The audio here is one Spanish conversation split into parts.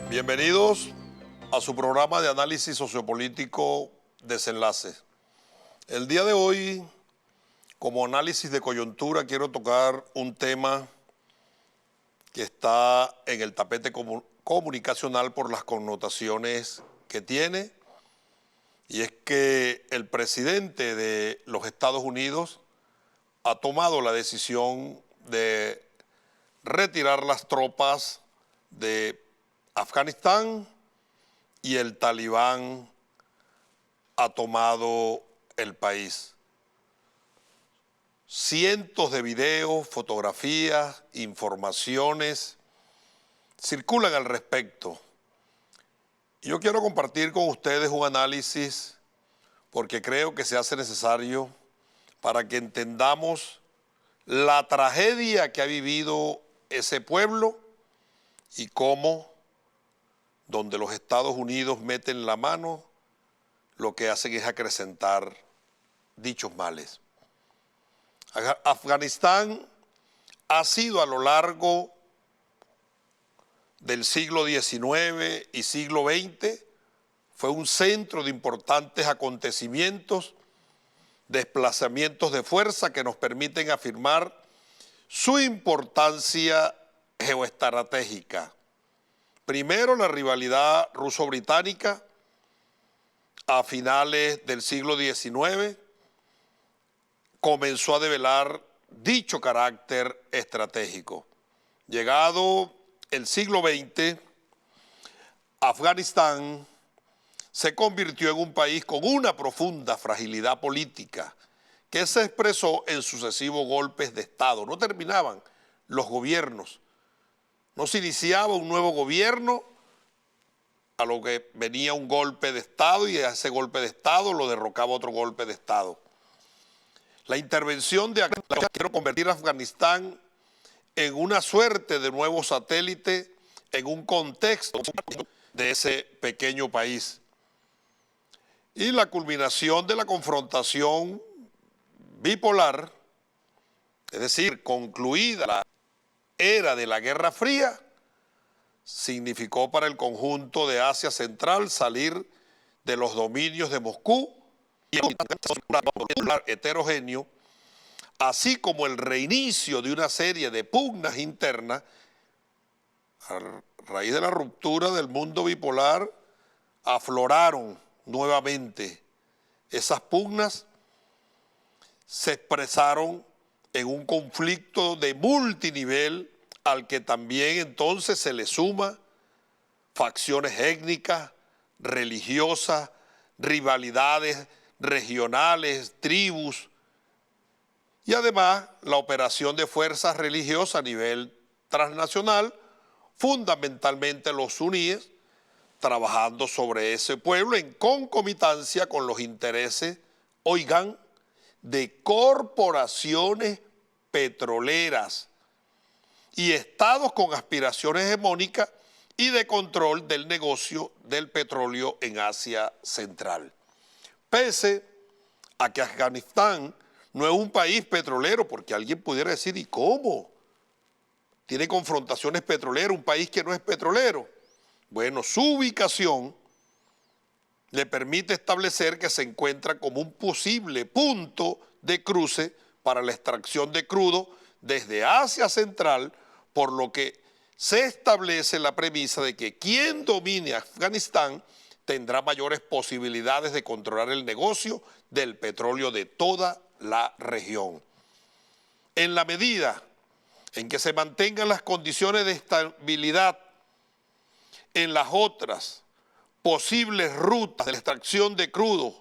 Bienvenidos a su programa de análisis sociopolítico Desenlace. El día de hoy, como análisis de coyuntura, quiero tocar un tema que está en el tapete comunicacional por las connotaciones que tiene, y es que el presidente de los Estados Unidos ha tomado la decisión de retirar las tropas de Afganistán y el Talibán ha tomado el país. Cientos de videos, fotografías, informaciones circulan al respecto. Yo quiero compartir con ustedes un análisis porque creo que se hace necesario para que entendamos la tragedia que ha vivido ese pueblo y cómo, donde los Estados Unidos meten la mano, lo que hacen es acrecentar dichos males. Afganistán ha sido a lo largo del siglo XIX y siglo XX, fue un centro de importantes acontecimientos, desplazamientos de fuerza que nos permiten afirmar su importancia geoestratégica. Primero, la rivalidad ruso-británica a finales del siglo XIX comenzó a develar dicho carácter estratégico. Llegado el siglo XX, Afganistán se convirtió en un país con una profunda fragilidad política que se expresó en sucesivos golpes de Estado. No terminaban los gobiernos, no se iniciaba un nuevo gobierno, a lo que venía un golpe de Estado y a ese golpe de Estado lo derrocaba otro golpe de Estado. La intervención de Afganistán, quiero convertir a Afganistán en una suerte de nuevo satélite en un contexto de ese pequeño país. Y la culminación de la confrontación bipolar, es decir, concluida la era de la Guerra Fría, significó para el conjunto de Asia Central salir de los dominios de Moscú y un heterogéneo, así como el reinicio de una serie de pugnas internas. A raíz de la ruptura del mundo bipolar, afloraron nuevamente esas pugnas, se expresaron en un conflicto de multinivel al que también entonces se le suma facciones étnicas, religiosas, rivalidades regionales, tribus, y además la operación de fuerzas religiosas a nivel transnacional, fundamentalmente los suníes, trabajando sobre ese pueblo en concomitancia con los intereses, oigan, de corporaciones petroleras y estados con aspiraciones hegemónicas y de control del negocio del petróleo en Asia Central. Pese a que Afganistán no es un país petrolero, porque alguien pudiera decir, ¿y cómo? Tiene confrontaciones petroleras, un país que no es petrolero. Bueno, su ubicación le permite establecer que se encuentra como un posible punto de cruce para la extracción de crudo desde Asia Central, por lo que se establece la premisa de que quien domine Afganistán tendrá mayores posibilidades de controlar el negocio del petróleo de toda la región. En la medida en que se mantengan las condiciones de estabilidad en las otras posibles rutas de extracción de crudo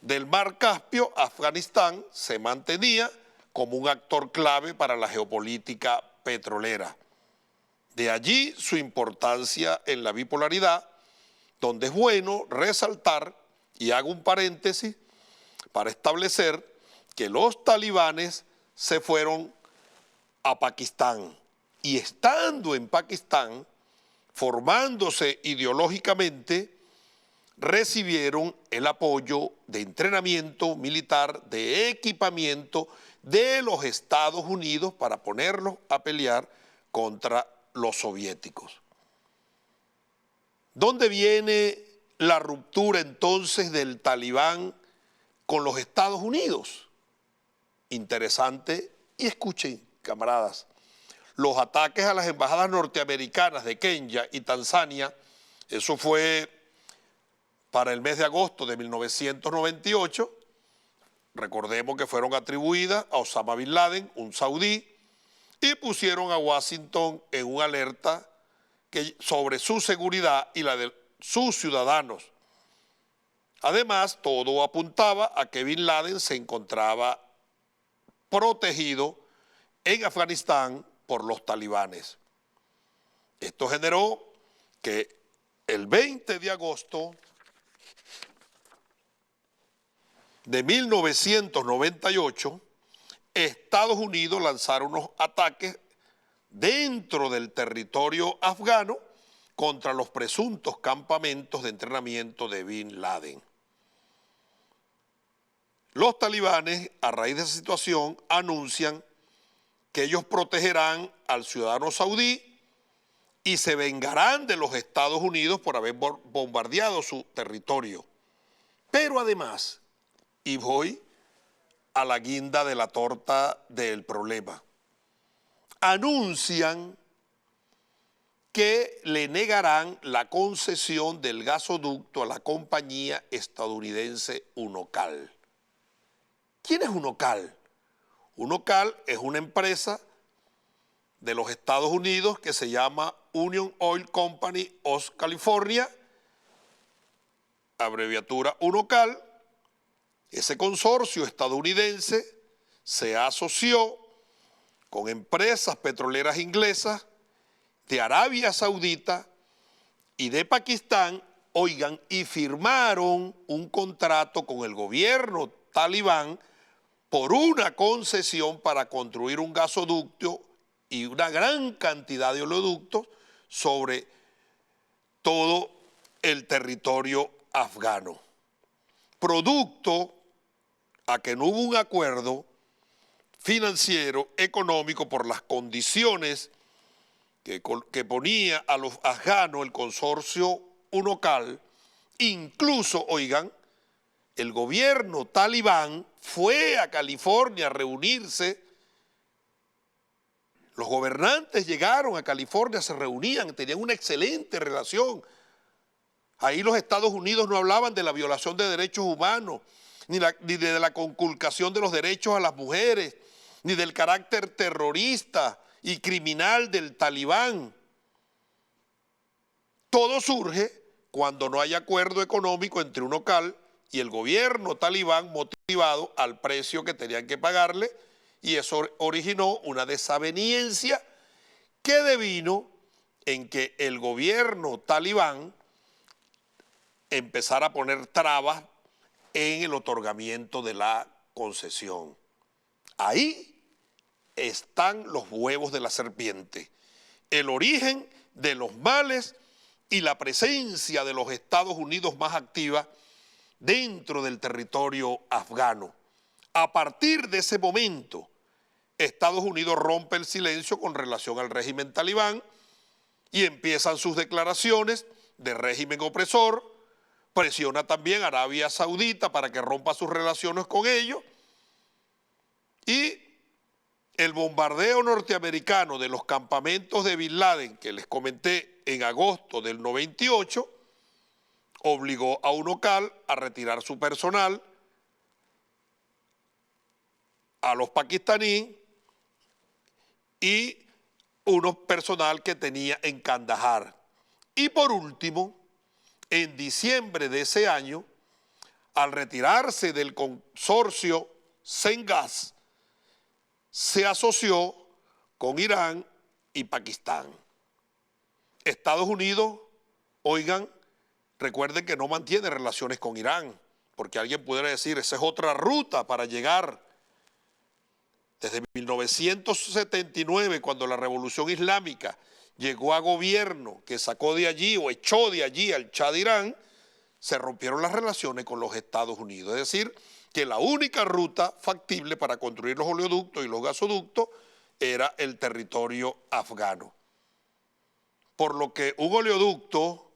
del mar Caspio, Afganistán se mantenía como un actor clave para la geopolítica petrolera. De allí su importancia en la bipolaridad, donde es bueno resaltar, y hago un paréntesis, para establecer que los talibanes se fueron a Pakistán y estando en Pakistán, formándose ideológicamente, recibieron el apoyo de entrenamiento militar, de equipamiento de los Estados Unidos para ponerlos a pelear contra los soviéticos. ¿Dónde viene la ruptura entonces del Talibán con los Estados Unidos? Interesante, y escuchen, camaradas, los ataques a las embajadas norteamericanas de Kenia y Tanzania, eso fue para el mes de agosto de 1998, recordemos que fueron atribuidas a Osama Bin Laden, un saudí, y pusieron a Washington en una alerta sobre su seguridad y la de sus ciudadanos. Además, todo apuntaba a que Bin Laden se encontraba protegido en Afganistán por los talibanes. Esto generó que el 20 de agosto de 1998, Estados Unidos lanzaron unos ataques dentro del territorio afgano contra los presuntos campamentos de entrenamiento de Bin Laden. Los talibanes, a raíz de esa situación, anuncian que ellos protegerán al ciudadano saudí y se vengarán de los Estados Unidos por haber bombardeado su territorio. Pero además, y voy a la guinda de la torta del problema, anuncian que le negarán la concesión del gasoducto a la compañía estadounidense Unocal. ¿Quién es Unocal? Unocal es una empresa de los Estados Unidos que se llama Union Oil Company of California, abreviatura Unocal. Ese consorcio estadounidense se asoció con empresas petroleras inglesas de Arabia Saudita y de Pakistán, oigan, y firmaron un contrato con el gobierno talibán por una concesión para construir un gasoducto y una gran cantidad de oleoductos sobre todo el territorio afgano. Producto a que no hubo un acuerdo financiero, económico, por las condiciones que ponía a los afganos el consorcio Unocal. Incluso, oigan, el gobierno talibán fue a California a reunirse. Los gobernantes llegaron a California, se reunían, tenían una excelente relación. Ahí los Estados Unidos no hablaban de la violación de derechos humanos, ni de la conculcación de los derechos a las mujeres, ni del carácter terrorista y criminal del talibán. Todo surge cuando no hay acuerdo económico entre Unocal y el gobierno talibán, motivado al precio que tenían que pagarle, y eso originó una desaveniencia que devino en que el gobierno talibán empezara a poner trabas en el otorgamiento de la concesión. Ahí están los huevos de la serpiente, el origen de los males y la presencia de los Estados Unidos más activa dentro del territorio afgano. A partir de ese momento, Estados Unidos rompe el silencio con relación al régimen talibán y empiezan sus declaraciones de régimen opresor, presiona también a Arabia Saudita para que rompa sus relaciones con ellos, y el bombardeo norteamericano de los campamentos de Bin Laden, que les comenté en agosto del 98, obligó a Unocal a retirar su personal, a los pakistaníes y unos personal que tenía en Kandahar. Y por último, en diciembre de ese año, al retirarse del consorcio Sengas, se asoció con Irán y Pakistán. Estados Unidos, oigan, recuerden que no mantiene relaciones con Irán, porque alguien pudiera decir, esa es otra ruta para llegar. Desde 1979, cuando la Revolución Islámica llegó a gobierno, que sacó de allí o echó de allí al Shah de Irán, se rompieron las relaciones con los Estados Unidos. Es decir, que la única ruta factible para construir los oleoductos y los gasoductos era el territorio afgano. por lo que un oleoducto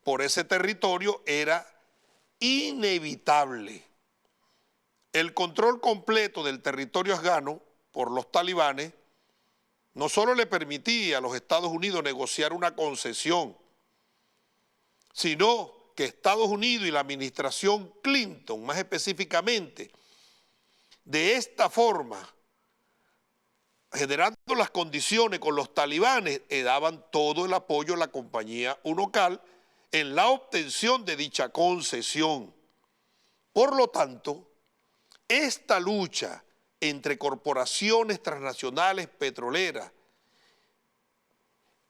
por ese territorio era inevitable. El control completo del territorio afgano por los talibanes no solo le permitía a los Estados Unidos negociar una concesión, sino que Estados Unidos y la administración Clinton, más específicamente, de esta forma, generando las condiciones con los talibanes, daban todo el apoyo a la compañía UNOCAL en la obtención de dicha concesión. Por lo tanto, esta lucha entre corporaciones transnacionales petroleras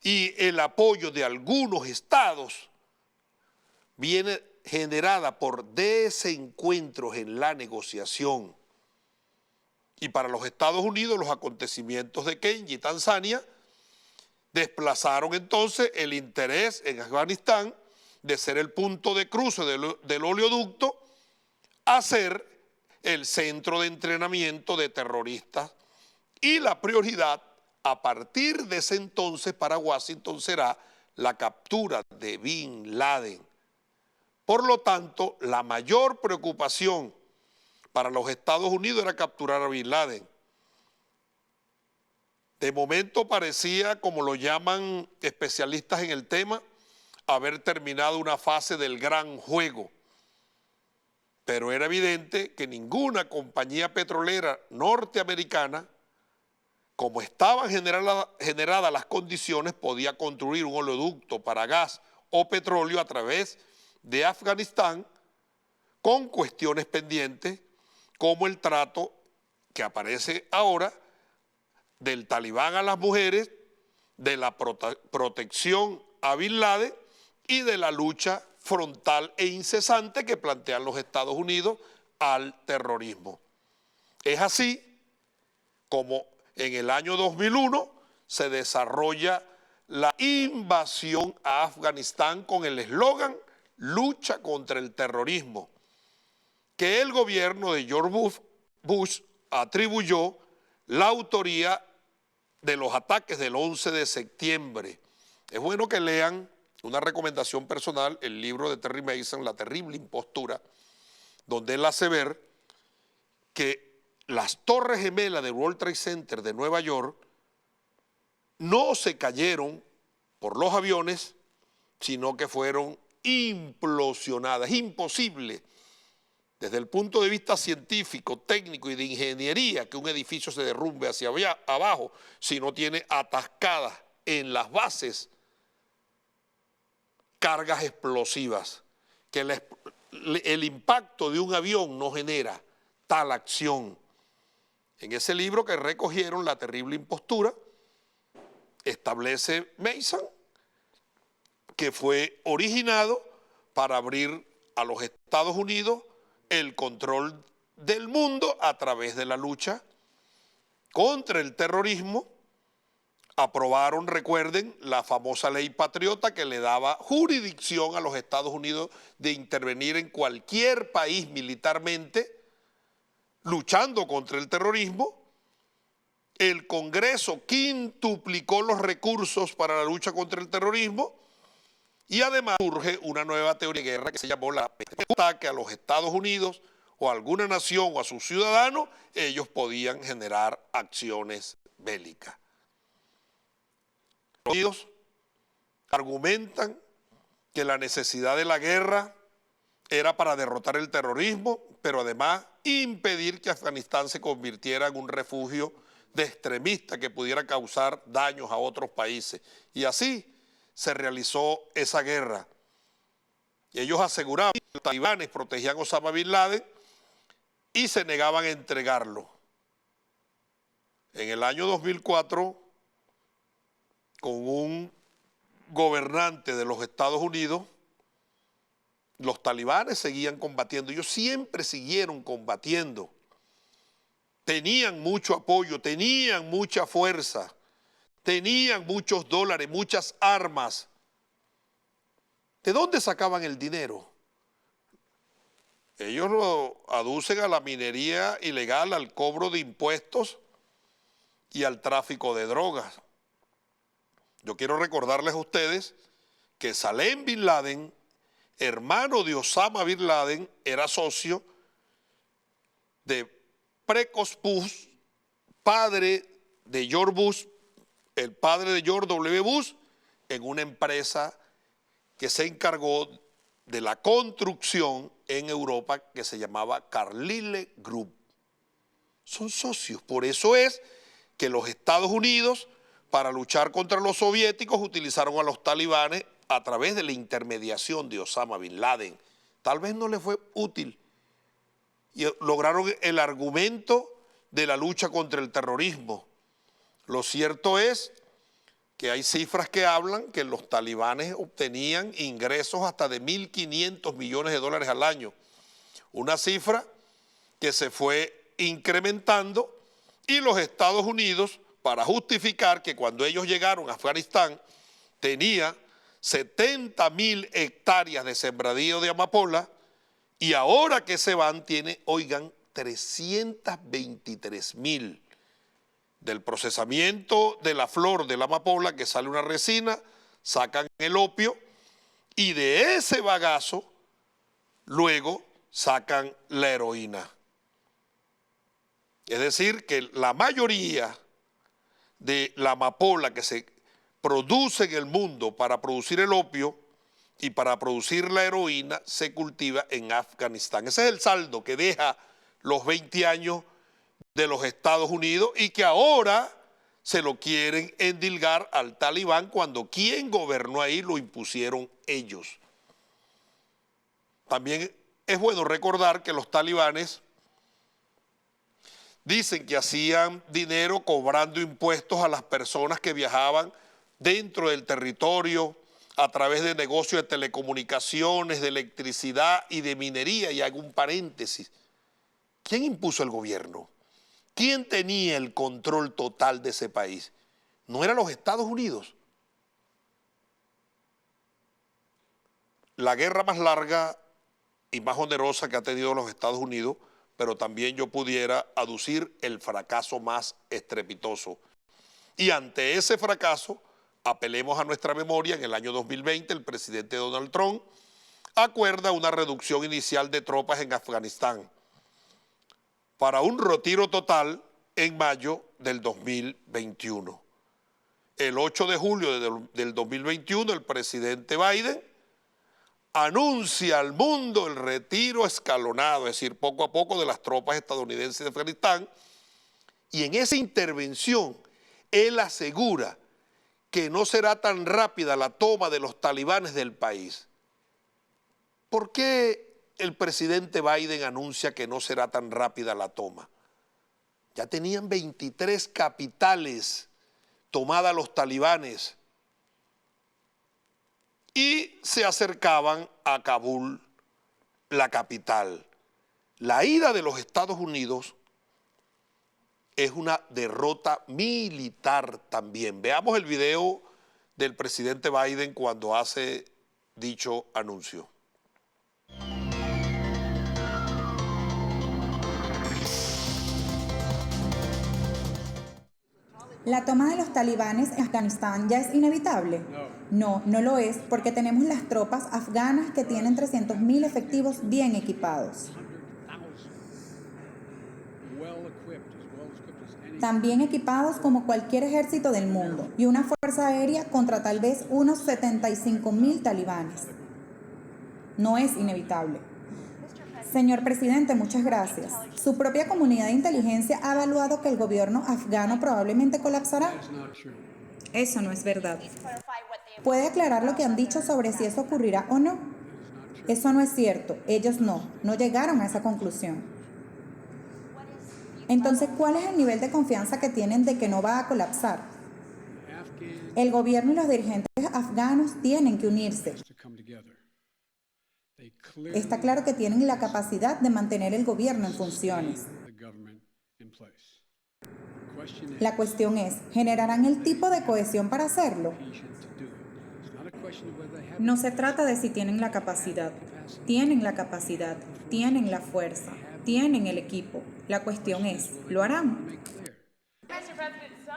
y el apoyo de algunos estados viene generada por desencuentros en la negociación. Y para los Estados Unidos, los acontecimientos de Kenya y Tanzania desplazaron entonces el interés en Afganistán de ser el punto de cruce del oleoducto a ser el centro de entrenamiento de terroristas, y la prioridad a partir de ese entonces para Washington será la captura de Bin Laden. Por lo tanto, la mayor preocupación para los Estados Unidos era capturar a Bin Laden. De momento parecía, como lo llaman especialistas en el tema, haber terminado una fase del gran juego. Pero era evidente que ninguna compañía petrolera norteamericana, como estaban generadas las condiciones, podía construir un oleoducto para gas o petróleo a través de Afganistán con cuestiones pendientes como el trato que aparece ahora del talibán a las mujeres, de la protección a Bin Laden y de la lucha frontal e incesante que plantean los Estados Unidos al terrorismo. Es así como en el año 2001 se desarrolla la invasión a Afganistán con el eslogan "Lucha contra el terrorismo", que el gobierno de George Bush atribuyó la autoría de los ataques del 11 de septiembre. Es bueno que lean, una recomendación personal, el libro de Terry Mason, La terrible impostura, donde él hace ver que las torres gemelas del World Trade Center de Nueva York no se cayeron por los aviones, sino que fueron implosionadas. Es imposible, desde el punto de vista científico, técnico y de ingeniería, que un edificio se derrumbe hacia abajo si no tiene atascadas en las bases cargas explosivas, que el impacto de un avión no genera tal acción. En ese libro que recogieron, La terrible impostura, establece Mason que fue originado para abrir a los Estados Unidos el control del mundo a través de la lucha contra el terrorismo. Aprobaron, recuerden, la famosa ley patriota que le daba jurisdicción a los Estados Unidos de intervenir en cualquier país militarmente luchando contra el terrorismo. El Congreso quintuplicó los recursos para la lucha contra el terrorismo y además surge una nueva teoría de guerra que se llamó la ataque a los Estados Unidos o a alguna nación o a sus ciudadanos, ellos podían generar acciones bélicas. Los Unidos argumentan que la necesidad de la guerra era para derrotar el terrorismo, pero además impedir que Afganistán se convirtiera en un refugio de extremistas que pudiera causar daños a otros países. Y así se realizó esa guerra. Y ellos aseguraban que los talibanes protegían a Osama Bin Laden y se negaban a entregarlo. En el año 2004, con un gobernante de los Estados Unidos, los talibanes seguían combatiendo. Ellos siempre siguieron combatiendo. Tenían mucho apoyo, tenían mucha fuerza, tenían muchos dólares, muchas armas. ¿De dónde sacaban el dinero? Ellos lo aducen a la minería ilegal, al cobro de impuestos y al tráfico de drogas. Yo quiero recordarles a ustedes que Salem Bin Laden, hermano de Osama Bin Laden, era socio de Precos Bush, padre de George Bush, el padre de George W. Bush, en una empresa que se encargó de la construcción en Europa que se llamaba Carlyle Group. Son socios, por eso es que los Estados Unidos, para luchar contra los soviéticos, utilizaron a los talibanes a través de la intermediación de Osama Bin Laden. Tal vez no les fue útil y lograron el argumento de la lucha contra el terrorismo. Lo cierto es que hay cifras que hablan que los talibanes obtenían ingresos hasta de 1.500 millones de dólares al año. Una cifra que se fue incrementando y los Estados Unidos, para justificar que cuando ellos llegaron a Afganistán tenía 70.000 hectáreas de sembradío de amapola y ahora que se van tiene, oigan, 323.000. Del procesamiento de la flor de la amapola, que sale una resina, sacan el opio y de ese bagazo luego sacan la heroína. Es decir, que la mayoría de la amapola que se produce en el mundo para producir el opio y para producir la heroína se cultiva en Afganistán. Ese es el saldo que deja los 20 años de los Estados Unidos y que ahora se lo quieren endilgar al talibán cuando quien gobernó ahí lo impusieron ellos. También es bueno recordar que los talibanes dicen que hacían dinero cobrando impuestos a las personas que viajaban dentro del territorio a través de negocios de telecomunicaciones, de electricidad y de minería. Y hago un paréntesis. ¿Quién impuso el gobierno? ¿Quién tenía el control total de ese país? ¿No eran los Estados Unidos? La guerra más larga y más onerosa que ha tenido los Estados Unidos, pero también yo pudiera aducir el fracaso más estrepitoso. Y ante ese fracaso, apelemos a nuestra memoria, en el año 2020 el presidente Donald Trump acuerda una reducción inicial de tropas en Afganistán para un retiro total en mayo del 2021. El 8 de julio del 2021 el presidente Biden anuncia al mundo el retiro escalonado, es decir, poco a poco de las tropas estadounidenses de Afganistán, y en esa intervención él asegura que no será tan rápida la toma de los talibanes del país. ¿Por qué el presidente Biden anuncia que no será tan rápida la toma? Ya tenían 23 capitales tomadas los talibanes y se acercaban a Kabul, la capital. La ida de los Estados Unidos es una derrota militar también. Veamos el video del presidente Biden cuando hace dicho anuncio. ¿La toma de los talibanes en Afganistán ya es inevitable? No, no lo es, porque tenemos las tropas afganas que tienen 300.000 efectivos bien equipados. También equipados como cualquier ejército del mundo, y una fuerza aérea contra tal vez unos 75.000 talibanes. No es inevitable. Señor presidente, muchas gracias. Su propia comunidad de inteligencia ha evaluado que el gobierno afgano probablemente colapsará. Eso no es verdad. ¿Puede aclarar lo que han dicho sobre si eso ocurrirá o no? Eso no es cierto. Ellos no llegaron a esa conclusión. Entonces, ¿cuál es el nivel de confianza que tienen de que no va a colapsar? El gobierno y los dirigentes afganos tienen que unirse. Está claro que tienen la capacidad de mantener el gobierno en funciones. La cuestión es, ¿generarán el tipo de cohesión para hacerlo? No se trata de si tienen la capacidad. Tienen la capacidad, tienen la fuerza, tienen el equipo. La cuestión es, ¿lo harán?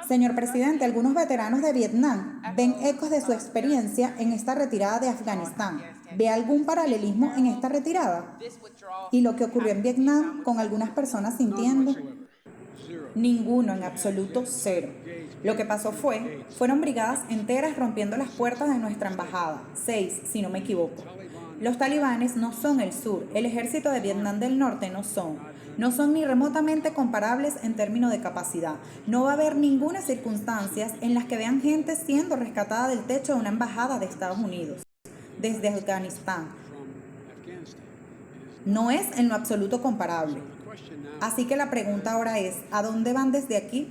Señor presidente, algunos veteranos de Vietnam ven ecos de su experiencia en esta retirada de Afganistán. ¿Ve algún paralelismo en esta retirada? ¿Y lo que ocurrió en Vietnam con algunas personas sintiendo? Ninguno, en absoluto cero. Lo que pasó fueron brigadas enteras rompiendo las puertas de nuestra embajada, 6, si no me equivoco. Los talibanes no son el sur, el ejército de Vietnam del Norte no son ni remotamente comparables en términos de capacidad. No va a haber ninguna circunstancia en las que vean gente siendo rescatada del techo de una embajada de Estados Unidos, desde Afganistán. No es en lo absoluto comparable. Así que la pregunta ahora es, ¿a dónde van desde aquí?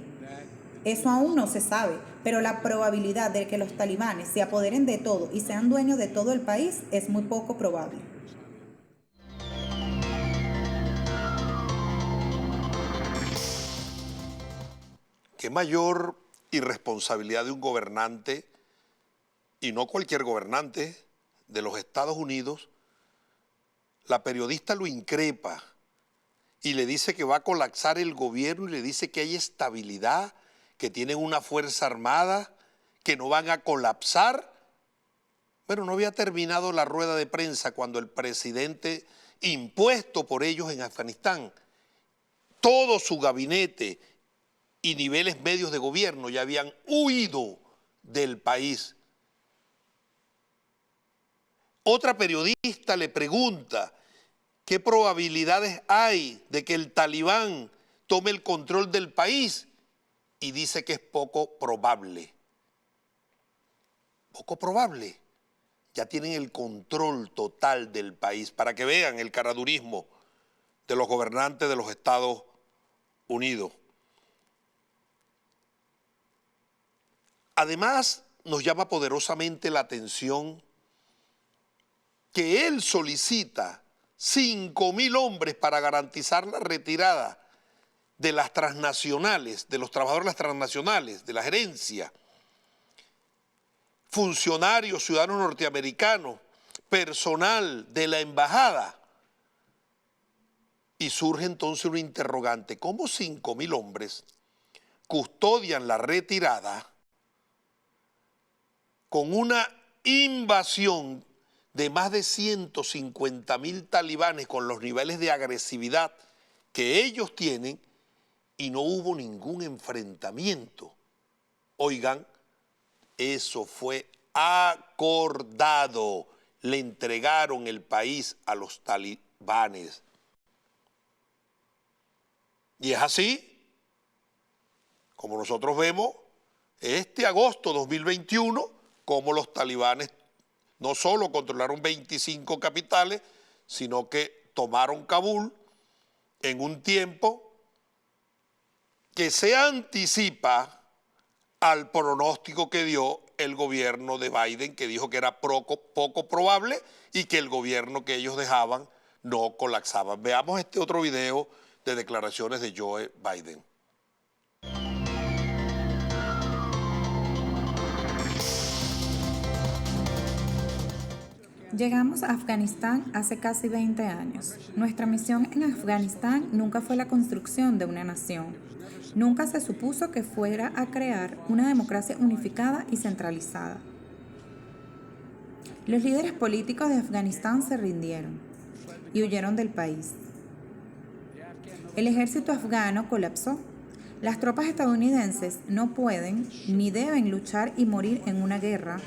Eso aún no se sabe, pero la probabilidad de que los talibanes se apoderen de todo y sean dueños de todo el país es muy poco probable. ¿Qué mayor irresponsabilidad de un gobernante, y no cualquier gobernante, de los Estados Unidos? La periodista lo increpa y le dice que va a colapsar el gobierno y le dice que hay estabilidad, que tienen una fuerza armada, que no van a colapsar. Bueno, no había terminado la rueda de prensa cuando el presidente, impuesto por ellos en Afganistán, todo su gabinete y niveles medios de gobierno ya habían huido del país. Otra periodista le pregunta qué probabilidades hay de que el talibán tome el control del país y dice que es poco probable. Poco probable. Ya tienen el control total del país, para que vean el caradurismo de los gobernantes de los Estados Unidos. Además, nos llama poderosamente la atención que él solicita 5.000 hombres para garantizar la retirada de las transnacionales, de los trabajadores de las transnacionales, de la gerencia, funcionarios, ciudadanos norteamericanos, personal de la embajada. Y surge entonces una interrogante: ¿cómo 5.000 hombres custodian la retirada con una invasión de más de 150.000 talibanes con los niveles de agresividad que ellos tienen y no hubo ningún enfrentamiento? Oigan, eso fue acordado. Le entregaron el país a los talibanes. Y es así, como nosotros vemos, este agosto 2021, como los talibanes no solo controlaron 25 capitales, sino que tomaron Kabul en un tiempo que se anticipa al pronóstico que dio el gobierno de Biden, que dijo que era poco probable y que el gobierno que ellos dejaban no colapsaba. Veamos este otro video de declaraciones de Joe Biden. Llegamos a Afganistán hace casi 20 años. Nuestra misión en Afganistán nunca fue la construcción de una nación. Nunca se supuso que fuera a crear una democracia unificada y centralizada. Los líderes políticos de Afganistán se rindieron y huyeron del país. El ejército afgano colapsó. Las tropas estadounidenses no pueden ni deben luchar y morir en una guerra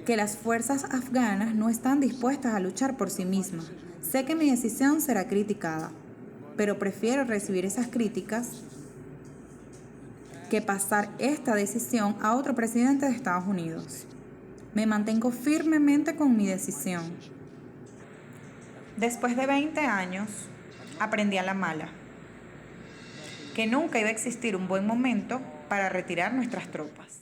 que las fuerzas afganas no están dispuestas a luchar por sí mismas. Sé que mi decisión será criticada, pero prefiero recibir esas críticas que pasar esta decisión a otro presidente de Estados Unidos. Me mantengo firmemente con mi decisión. Después de 20 años, aprendí a la mala que nunca iba a existir un buen momento para retirar nuestras tropas.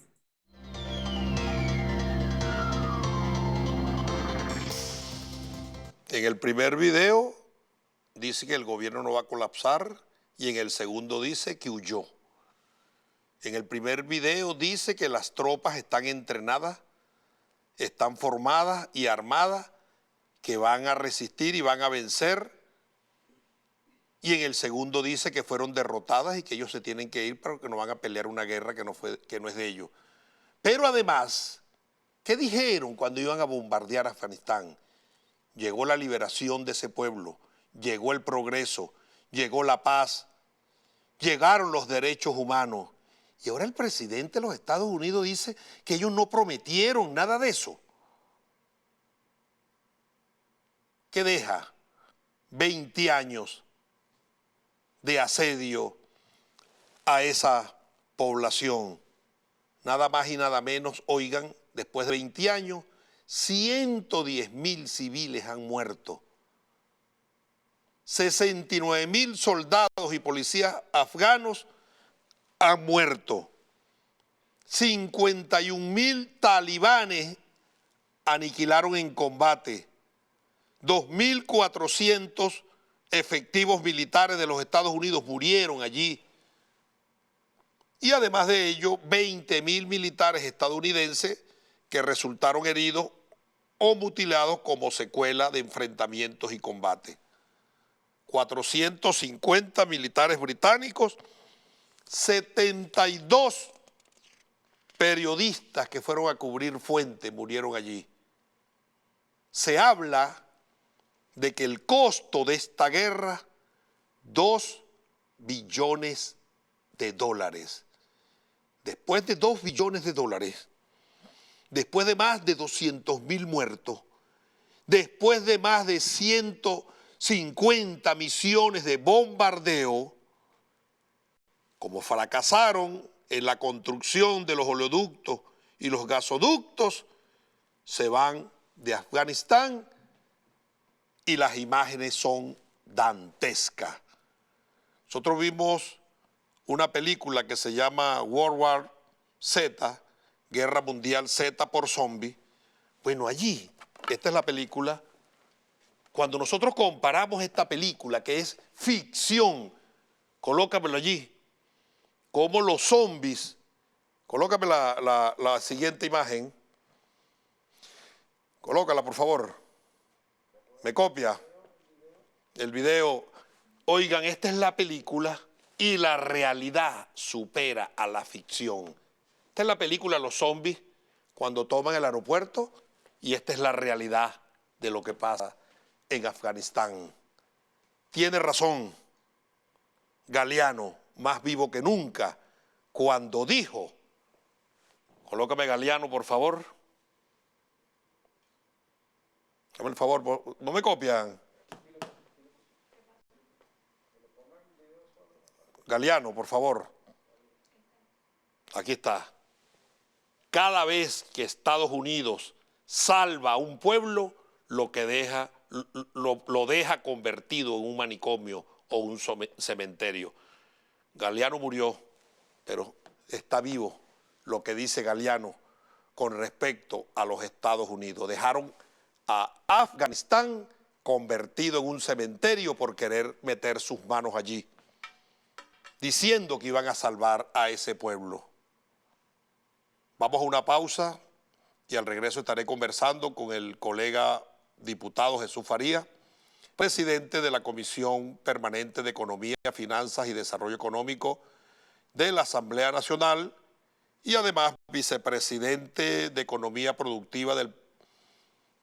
En el primer video dice que el gobierno no va a colapsar y en el segundo dice que huyó. En el primer video dice que las tropas están entrenadas, están formadas y armadas, que van a resistir y van a vencer. y en el segundo dice que fueron derrotadas y que ellos se tienen que ir, pero que no van a pelear una guerra que no es de ellos. Pero además, ¿qué dijeron cuando iban a bombardear Afganistán? Llegó la liberación de ese pueblo, llegó el progreso, llegó la paz, llegaron los derechos humanos. Y ahora el presidente de los Estados Unidos dice que ellos no prometieron nada de eso. ¿Qué deja? 20 años de asedio a esa población. Nada más y nada menos, oigan, después de 20 años, 110.000 civiles han muerto. 69.000 soldados y policías afganos han muerto. 51.000 talibanes aniquilaron en combate. 2.400 efectivos militares de los Estados Unidos murieron allí. Y además de ello, 20.000 militares estadounidenses que resultaron heridos o mutilados como secuela de enfrentamientos y combate. 450 militares británicos, 72 periodistas que fueron a cubrir fuentes murieron allí. Se habla de que el costo de esta guerra, 2 billones de dólares. Después de 2 billones de dólares, después de más de 200.000 muertos, después de más de 150 misiones de bombardeo, como fracasaron en la construcción de los oleoductos y los gasoductos, se van de Afganistán y las imágenes son dantescas. Nosotros vimos una película que se llama World War Z, Guerra Mundial Z por Zombie. Bueno, allí, esta es la película. Cuando nosotros comparamos esta película, que es ficción, colócamelo allí, como los zombies, colócame la siguiente imagen, colócala por favor, me copia el video. Oigan, esta es la película y la realidad supera a la ficción. Esta es la película Los zombies cuando toman el aeropuerto y esta es la realidad de lo que pasa en Afganistán. Tiene razón Galeano, más vivo que nunca, cuando dijo, colócame Galeano por favor, dame el favor, no me copian. Galeano, por favor. Aquí está. Cada vez que Estados Unidos salva a un pueblo, lo deja convertido en un manicomio o un cementerio. Galeano murió, pero está vivo lo que dice Galeano con respecto a los Estados Unidos. Dejaron a Afganistán convertido en un cementerio por querer meter sus manos allí, diciendo que iban a salvar a ese pueblo. Vamos a una pausa y al regreso estaré conversando con el colega diputado Jesús Farías, presidente de la Comisión Permanente de Economía, Finanzas y Desarrollo Económico de la Asamblea Nacional y además vicepresidente de Economía Productiva del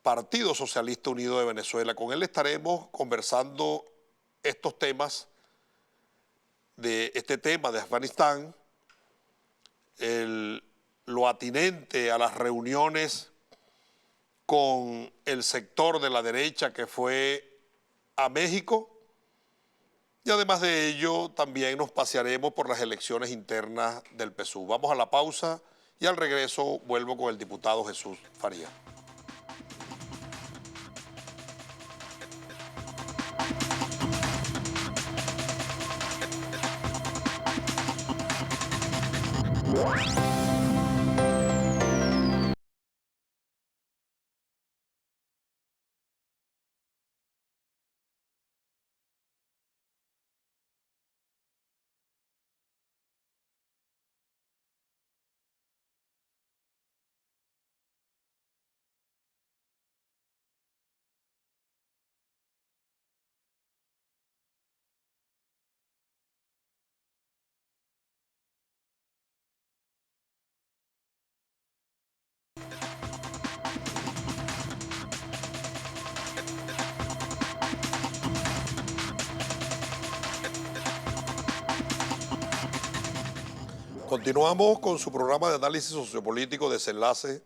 Partido Socialista Unido de Venezuela. Con él estaremos conversando estos temas, de este tema de Afganistán, lo atinente a las reuniones con el sector de la derecha que fue a México, y además de ello también nos pasearemos por las elecciones internas del PSUV. Vamos a la pausa y al regreso vuelvo con el diputado Jesús Farías. Continuamos con su programa de análisis sociopolítico Desenlace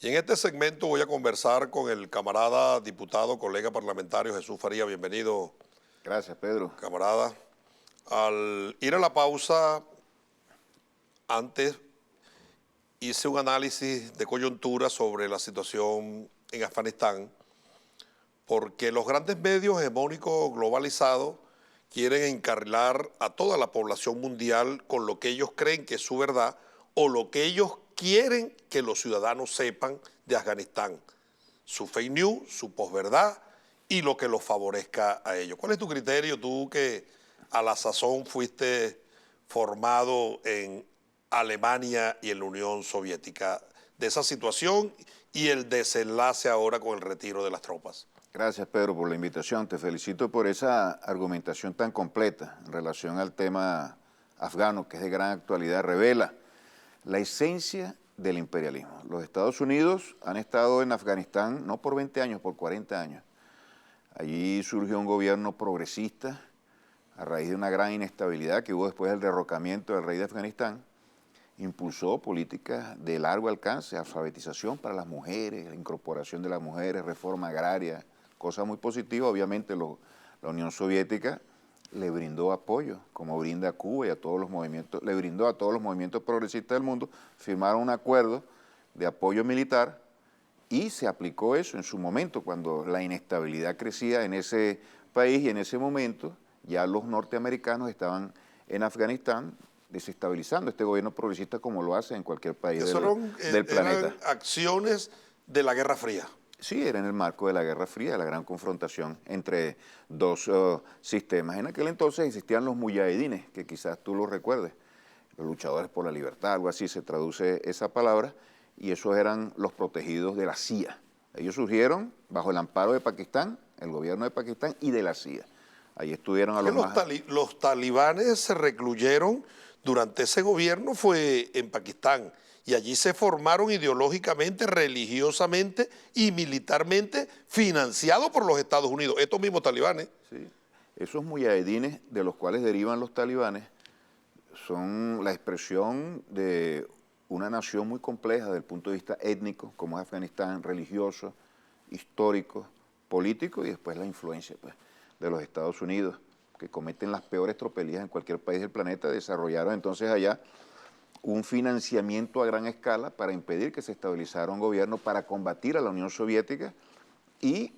y en este segmento voy a conversar con el camarada diputado, colega parlamentario Jesús Faría. Bienvenido. Gracias, Pedro. Camarada. Al ir a la pausa, antes hice un análisis de coyuntura sobre la situación en Afganistán, porque los grandes medios hegemónicos globalizados quieren encarrilar a toda la población mundial con lo que ellos creen que es su verdad o lo que ellos quieren que los ciudadanos sepan de Afganistán, su fake news, su posverdad y lo que los favorezca a ellos. ¿Cuál es tu criterio, tú que a la sazón fuiste formado en Alemania y en la Unión Soviética, de esa situación y el desenlace ahora con el retiro de las tropas? Gracias, Pedro, por la invitación. Te felicito por esa argumentación tan completa en relación al tema afgano, que es de gran actualidad. Revela la esencia del imperialismo. Los Estados Unidos han estado en Afganistán no por 20 años, por 40 años. Allí surgió un gobierno progresista a raíz de una gran inestabilidad que hubo después del derrocamiento del rey de Afganistán. Impulsó políticas de largo alcance, alfabetización para las mujeres, la incorporación de las mujeres, reforma agraria, cosa muy positiva. Obviamente la Unión Soviética le brindó apoyo, como brinda a Cuba y a todos los movimientos, le brindó a todos los movimientos progresistas del mundo. Firmaron un acuerdo de apoyo militar y se aplicó eso en su momento, cuando la inestabilidad crecía en ese país, y en ese momento ya los norteamericanos estaban en Afganistán desestabilizando este gobierno progresista, como lo hace en cualquier país del planeta. Eran acciones de la Guerra Fría. Sí, era en el marco de la Guerra Fría, de la gran confrontación entre dos sistemas. En aquel entonces existían los muyahidines, que quizás tú lo recuerdes, los luchadores por la libertad, algo así se traduce esa palabra, y esos eran los protegidos de la CIA. Ellos surgieron bajo el amparo de Pakistán, el gobierno de Pakistán, y de la CIA. Ahí estuvieron a los talibanes se recluyeron durante ese gobierno, fue en Pakistán, y allí se formaron ideológicamente, religiosamente y militarmente, financiados por los Estados Unidos, estos mismos talibanes. Sí. Esos muyahidines de los cuales derivan los talibanes son la expresión de una nación muy compleja desde el punto de vista étnico, como es Afganistán, religioso, histórico, político, y después la influencia pues, de los Estados Unidos, que cometen las peores tropelías en cualquier país del planeta. Desarrollaron entonces allá un financiamiento a gran escala para impedir que se estabilizara un gobierno, para combatir a la Unión Soviética, y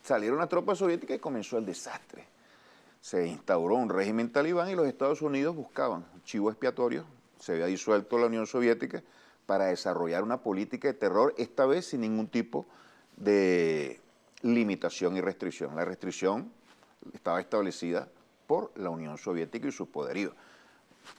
salieron las tropas soviéticas y comenzó el desastre. Se instauró un régimen talibán y los Estados Unidos buscaban un chivo expiatorio. Se había disuelto la Unión Soviética para desarrollar una política de terror, esta vez sin ningún tipo de limitación y restricción. La restricción estaba establecida por la Unión Soviética y sus poderíos.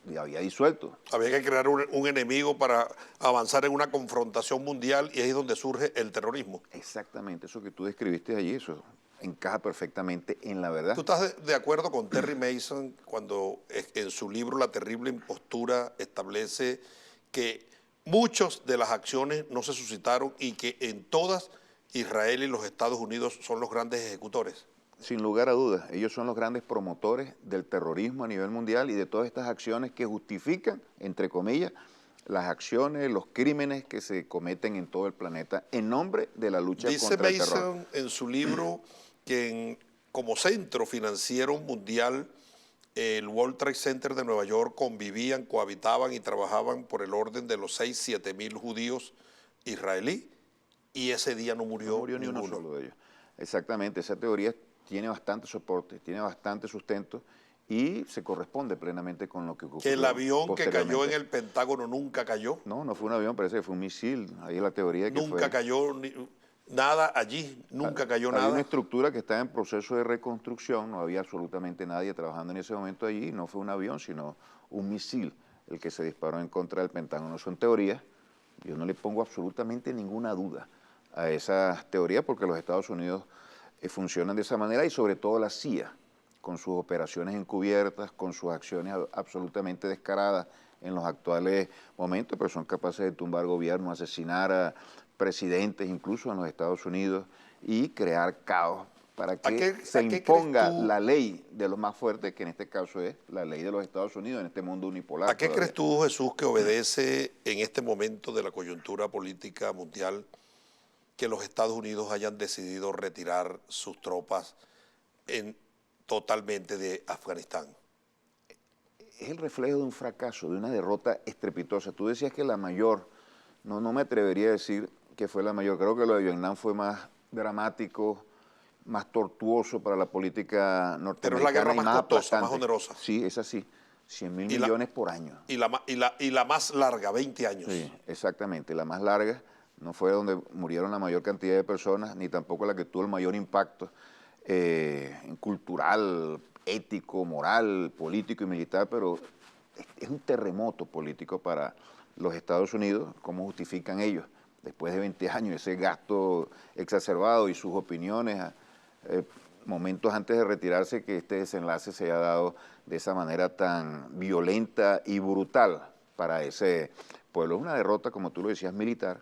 Y había disuelto. Había que crear un enemigo para avanzar en una confrontación mundial, y ahí es donde surge el terrorismo. Exactamente, eso que tú describiste allí, eso encaja perfectamente en la verdad. ¿Tú estás de acuerdo con Terry Mason cuando en su libro La terrible impostura establece que muchas de las acciones no se suscitaron y que en todas Israel y los Estados Unidos son los grandes ejecutores? Sin lugar a dudas, ellos son los grandes promotores del terrorismo a nivel mundial y de todas estas acciones que justifican, entre comillas, las acciones, los crímenes que se cometen en todo el planeta en nombre de la lucha contra el terror. Dice Mason en su libro que como centro financiero mundial, el World Trade Center de Nueva York convivían, cohabitaban y trabajaban por el orden de los 6-7 mil judíos israelíes, y ese día no murió ni uno solo de ellos. Exactamente, esa teoría tiene bastante soporte, tiene bastante sustento y se corresponde plenamente con lo que ocurrió. ¿Que el avión que cayó en el Pentágono nunca cayó? No, no fue un avión, parece que fue un misil. Ahí es la teoría que nunca cayó nada allí, nunca cayó nada. Había una estructura que estaba en proceso de reconstrucción, no había absolutamente nadie trabajando en ese momento allí, no fue un avión, sino un misil el que se disparó en contra del Pentágono. Son teorías, yo no le pongo absolutamente ninguna duda a esas teorías, porque los Estados Unidos funcionan de esa manera, y sobre todo la CIA, con sus operaciones encubiertas, con sus acciones absolutamente descaradas en los actuales momentos, pero son capaces de tumbar gobiernos, asesinar a presidentes incluso en los Estados Unidos y crear caos para ¿A que qué- se a qué imponga crees tú- la ley de los más fuertes, que en este caso es la ley de los Estados Unidos, en este mundo unipolar. ¿A qué todavía. crees tú, Jesús, que obedece en este momento de la coyuntura política mundial que los Estados Unidos hayan decidido retirar sus tropas totalmente de Afganistán? Es el reflejo de un fracaso, de una derrota estrepitosa. Tú decías que la mayor, no me atrevería a decir que fue la mayor, creo que lo de Vietnam fue más dramático, más tortuoso para la política norteamericana. Pero es la guerra y más más costosa, más aplastante. onerosa. Sí, es así, 100.000 Y la- millones por año. Y la más larga, 20 años. Sí, exactamente, la más larga, no fue donde murieron la mayor cantidad de personas, ni tampoco la que tuvo el mayor impacto cultural, ético, moral, político y militar, pero es un terremoto político para los Estados Unidos. ¿Cómo justifican ellos, después de 20 años, ese gasto exacerbado y sus opiniones, momentos antes de retirarse, que este desenlace se haya dado de esa manera tan violenta y brutal para ese pueblo? Es una derrota, como tú lo decías, militar,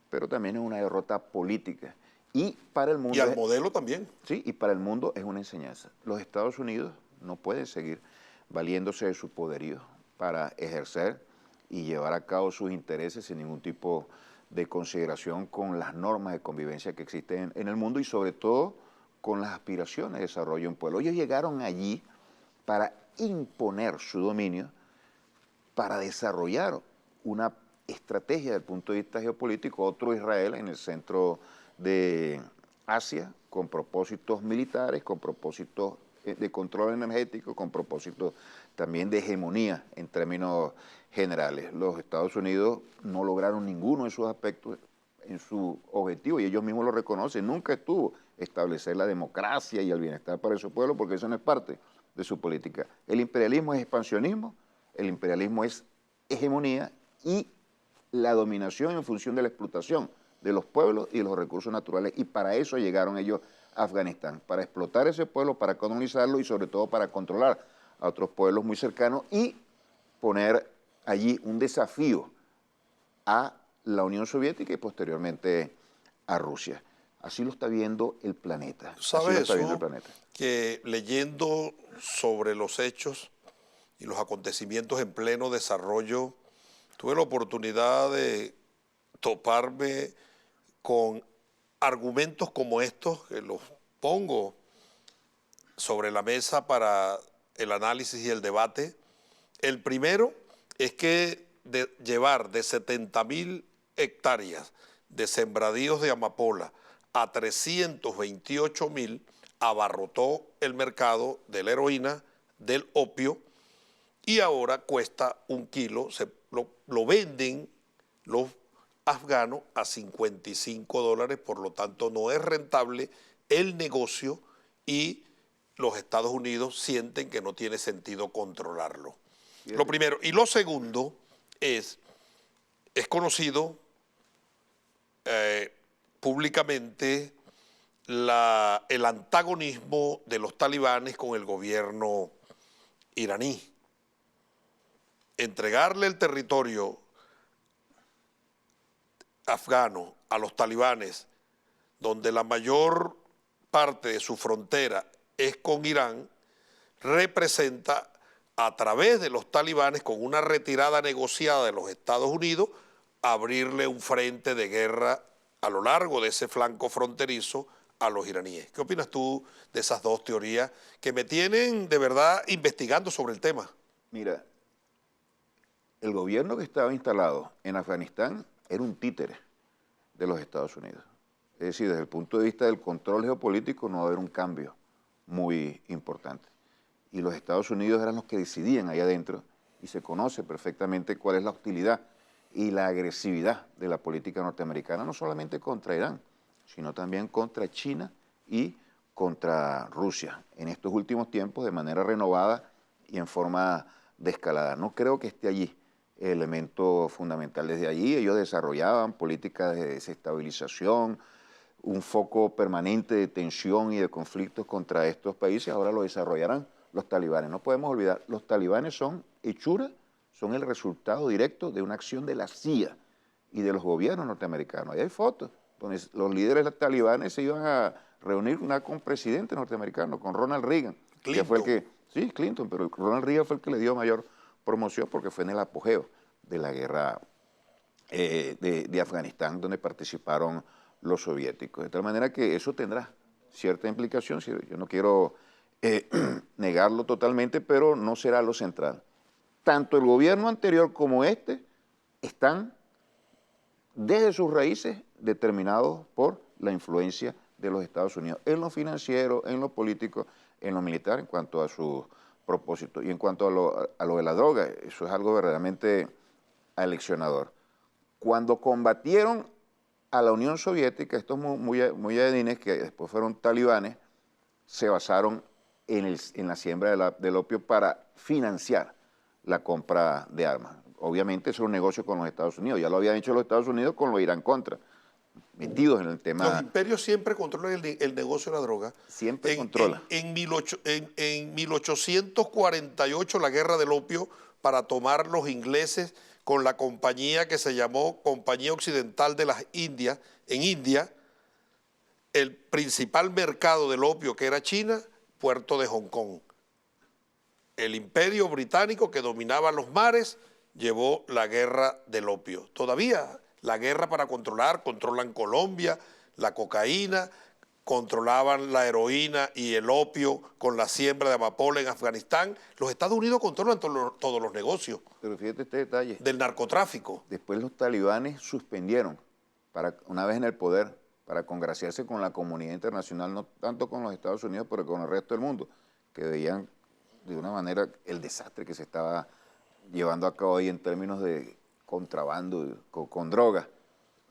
pero también es una derrota política. Y para el mundo... Y al modelo también. Sí, y para el mundo es una enseñanza. Los Estados Unidos no pueden seguir valiéndose de su poderío para ejercer y llevar a cabo sus intereses sin ningún tipo de consideración con las normas de convivencia que existen en el mundo y sobre todo con las aspiraciones de desarrollo de un pueblo. Ellos llegaron allí para imponer su dominio, para desarrollar una estrategia desde el punto de vista geopolítico, otro Israel en el centro de Asia, con propósitos militares, con propósitos de control energético, con propósitos también de hegemonía en términos generales. Los Estados Unidos no lograron ninguno de esos aspectos en su objetivo y ellos mismos lo reconocen. Nunca estuvo establecer la democracia y el bienestar para su pueblo, porque eso no es parte de su política. El imperialismo es expansionismo, el imperialismo es hegemonía y la dominación en función de la explotación de los pueblos y de los recursos naturales. Y para eso llegaron ellos a Afganistán, para explotar ese pueblo, para colonizarlo y sobre todo para controlar a otros pueblos muy cercanos y poner allí un desafío a la Unión Soviética y posteriormente a Rusia. Así lo está viendo el planeta. Así lo ¿Sabes está viendo el eso? planeta. Que leyendo sobre los hechos y los acontecimientos en pleno desarrollo, tuve la oportunidad de toparme con argumentos como estos, que los pongo sobre la mesa para el análisis y el debate. El primero es que de llevar de 70.000 hectáreas de sembradíos de amapola a 328.000 abarrotó el mercado de la heroína, del opio, y ahora cuesta un kilo, lo venden los afganos a $55, por lo tanto no es rentable el negocio y los Estados Unidos sienten que no tiene sentido controlarlo. Lo primero. Y lo segundo es conocido públicamente el antagonismo de los talibanes con el gobierno iraní. Entregarle el territorio afgano a los talibanes, donde la mayor parte de su frontera es con Irán, representa a través de los talibanes, con una retirada negociada de los Estados Unidos, abrirle un frente de guerra a lo largo de ese flanco fronterizo a los iraníes. ¿Qué opinas tú de esas dos teorías que me tienen de verdad investigando sobre el tema? Mira, el gobierno que estaba instalado en Afganistán era un títere de los Estados Unidos. Es decir, desde el punto de vista del control geopolítico no va a haber un cambio muy importante. Y los Estados Unidos eran los que decidían ahí adentro y se conoce perfectamente cuál es la hostilidad y la agresividad de la política norteamericana, no solamente contra Irán, sino también contra China y contra Rusia, en estos últimos tiempos de manera renovada y en forma de escalada. No creo que esté allí el elemento fundamental. Desde allí ellos desarrollaban políticas de desestabilización, un foco permanente de tensión y de conflictos contra estos países, ahora lo desarrollarán los talibanes. No podemos olvidar, los talibanes son hechura, son el resultado directo de una acción de la CIA y de los gobiernos norteamericanos. Ahí hay fotos donde los líderes talibanes se iban a reunir con presidente norteamericano, con Ronald Reagan, que fue el que, sí, Clinton, pero Ronald Reagan fue el que le dio mayor promoción porque fue en el apogeo de la guerra de Afganistán, donde participaron los soviéticos. De tal manera que eso tendrá cierta implicación, yo no quiero negarlo totalmente, pero no será lo central. Tanto el gobierno anterior como este están desde sus raíces determinados por la influencia de los Estados Unidos en lo financiero, en lo político, en lo militar, en cuanto a sus propósitos. Y en cuanto a lo de la droga, eso es algo verdaderamente aleccionador. Cuando combatieron a la Unión Soviética, estos muyahidines, que después fueron talibanes, se basaron en la siembra del opio para financiar la compra de armas. Obviamente eso es un negocio con los Estados Unidos, ya lo habían hecho los Estados Unidos con los Irán Contra, metidos en el tema. Los imperios siempre controlan el negocio de la droga. Siempre controlan. En 1848 la guerra del opio para tomar los ingleses con la compañía que se llamó Compañía Occidental de las Indias, en India, el principal mercado del opio que era China, puerto de Hong Kong. El imperio británico que dominaba los mares llevó la guerra del opio. Todavía la guerra para controlan Colombia, la cocaína, controlaban la heroína y el opio con la siembra de amapola en Afganistán. Los Estados Unidos controlan todos los negocios. Pero fíjate este detalle. Del narcotráfico. Después los talibanes suspendieron, una vez en el poder, para congraciarse con la comunidad internacional, no tanto con los Estados Unidos, pero con el resto del mundo, que veían de una manera el desastre que se estaba llevando a cabo ahí en términos de contrabando con drogas.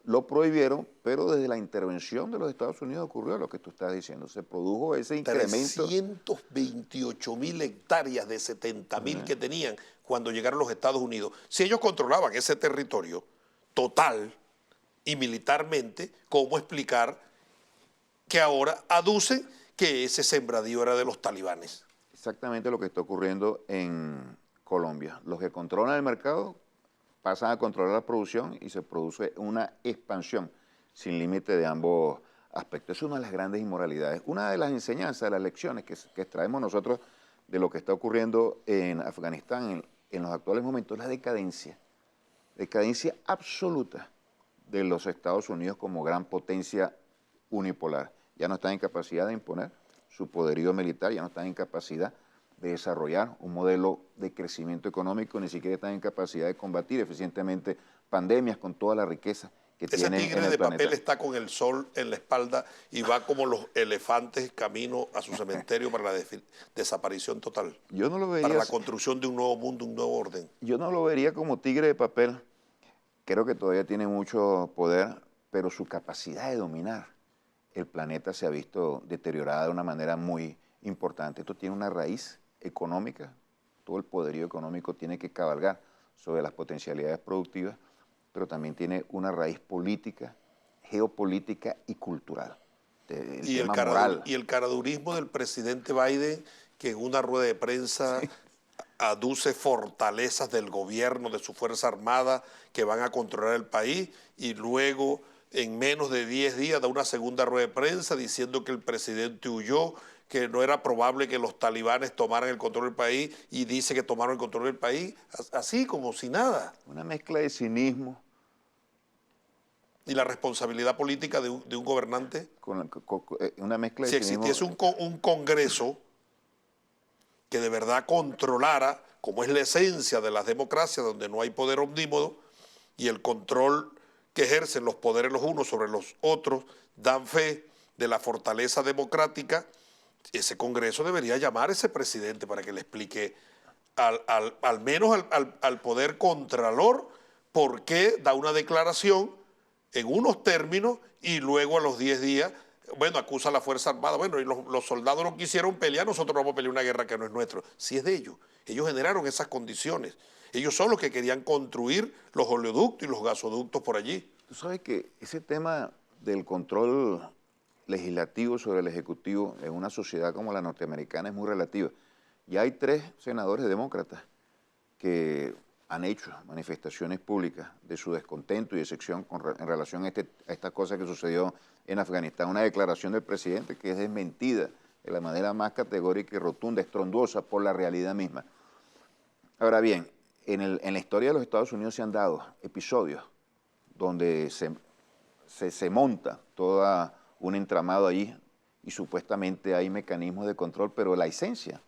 Lo prohibieron, pero desde la intervención de los Estados Unidos ocurrió lo que tú estás diciendo. Se produjo ese incremento. 328.000 hectáreas de 70.000 que tenían cuando llegaron los Estados Unidos. Si ellos controlaban ese territorio total y militarmente, ¿cómo explicar que ahora aducen que ese sembradío era de los talibanes? Exactamente lo que está ocurriendo en Colombia. Los que controlan el mercado pasan a controlar la producción y se produce una expansión sin límite de ambos aspectos. Es una de las grandes inmoralidades. Una de las enseñanzas, de las lecciones que extraemos nosotros de lo que está ocurriendo en Afganistán en los actuales momentos, es la decadencia absoluta de los Estados Unidos como gran potencia unipolar. Ya no están en capacidad de imponer su poderío militar, ya no están en capacidad de desarrollar un modelo de crecimiento económico, ni siquiera están en capacidad de combatir eficientemente pandemias con toda la riqueza que tienen en el planeta. Ese tigre de papel está con el sol en la espalda y va como los elefantes camino a su cementerio para la desaparición total. Yo no lo vería, para la construcción de un nuevo mundo, un nuevo orden. Yo no lo vería como tigre de papel. Creo que todavía tiene mucho poder, pero su capacidad de dominar el planeta se ha visto deteriorada de una manera muy importante. Esto tiene una raíz económica, todo el poderío económico tiene que cabalgar sobre las potencialidades productivas, pero también tiene una raíz política, geopolítica y cultural. Y el caradurismo del presidente Biden, que en una rueda de prensa aduce fortalezas del gobierno, de su Fuerza Armada, que van a controlar el país, y luego en menos de 10 días da una segunda rueda de prensa diciendo que el presidente huyó, que no era probable que los talibanes tomaran el control del país, y dice que tomaron el control del país, así como si nada. Una mezcla de cinismo. ¿Y la responsabilidad política de un gobernante? Una mezcla de si cinismo. existiese un Congreso que de verdad controlara, como es la esencia de las democracias, donde no hay poder omnímodo, y el control que ejercen los poderes los unos sobre los otros dan fe de la fortaleza democrática, ese Congreso debería llamar a ese presidente para que le explique al menos al poder contralor por qué da una declaración en unos términos y luego a los 10 días, bueno, acusa a la Fuerza Armada, bueno, y los soldados no quisieron pelear, nosotros vamos a pelear una guerra que no es nuestra. Si es de ellos, ellos generaron esas condiciones. Ellos son los que querían construir los oleoductos y los gasoductos por allí. Tú sabes que ese tema del control legislativo sobre el Ejecutivo en una sociedad como la norteamericana es muy relativa. Ya hay 3 senadores demócratas que han hecho manifestaciones públicas de su descontento y decepción en relación a esta cosa que sucedió en Afganistán. Una declaración del presidente que es desmentida de la manera más categórica y rotunda, estronduosa por la realidad misma. Ahora bien, en la historia de los Estados Unidos se han dado episodios donde se monta todo un entramado allí y supuestamente hay mecanismos de control, pero la esencia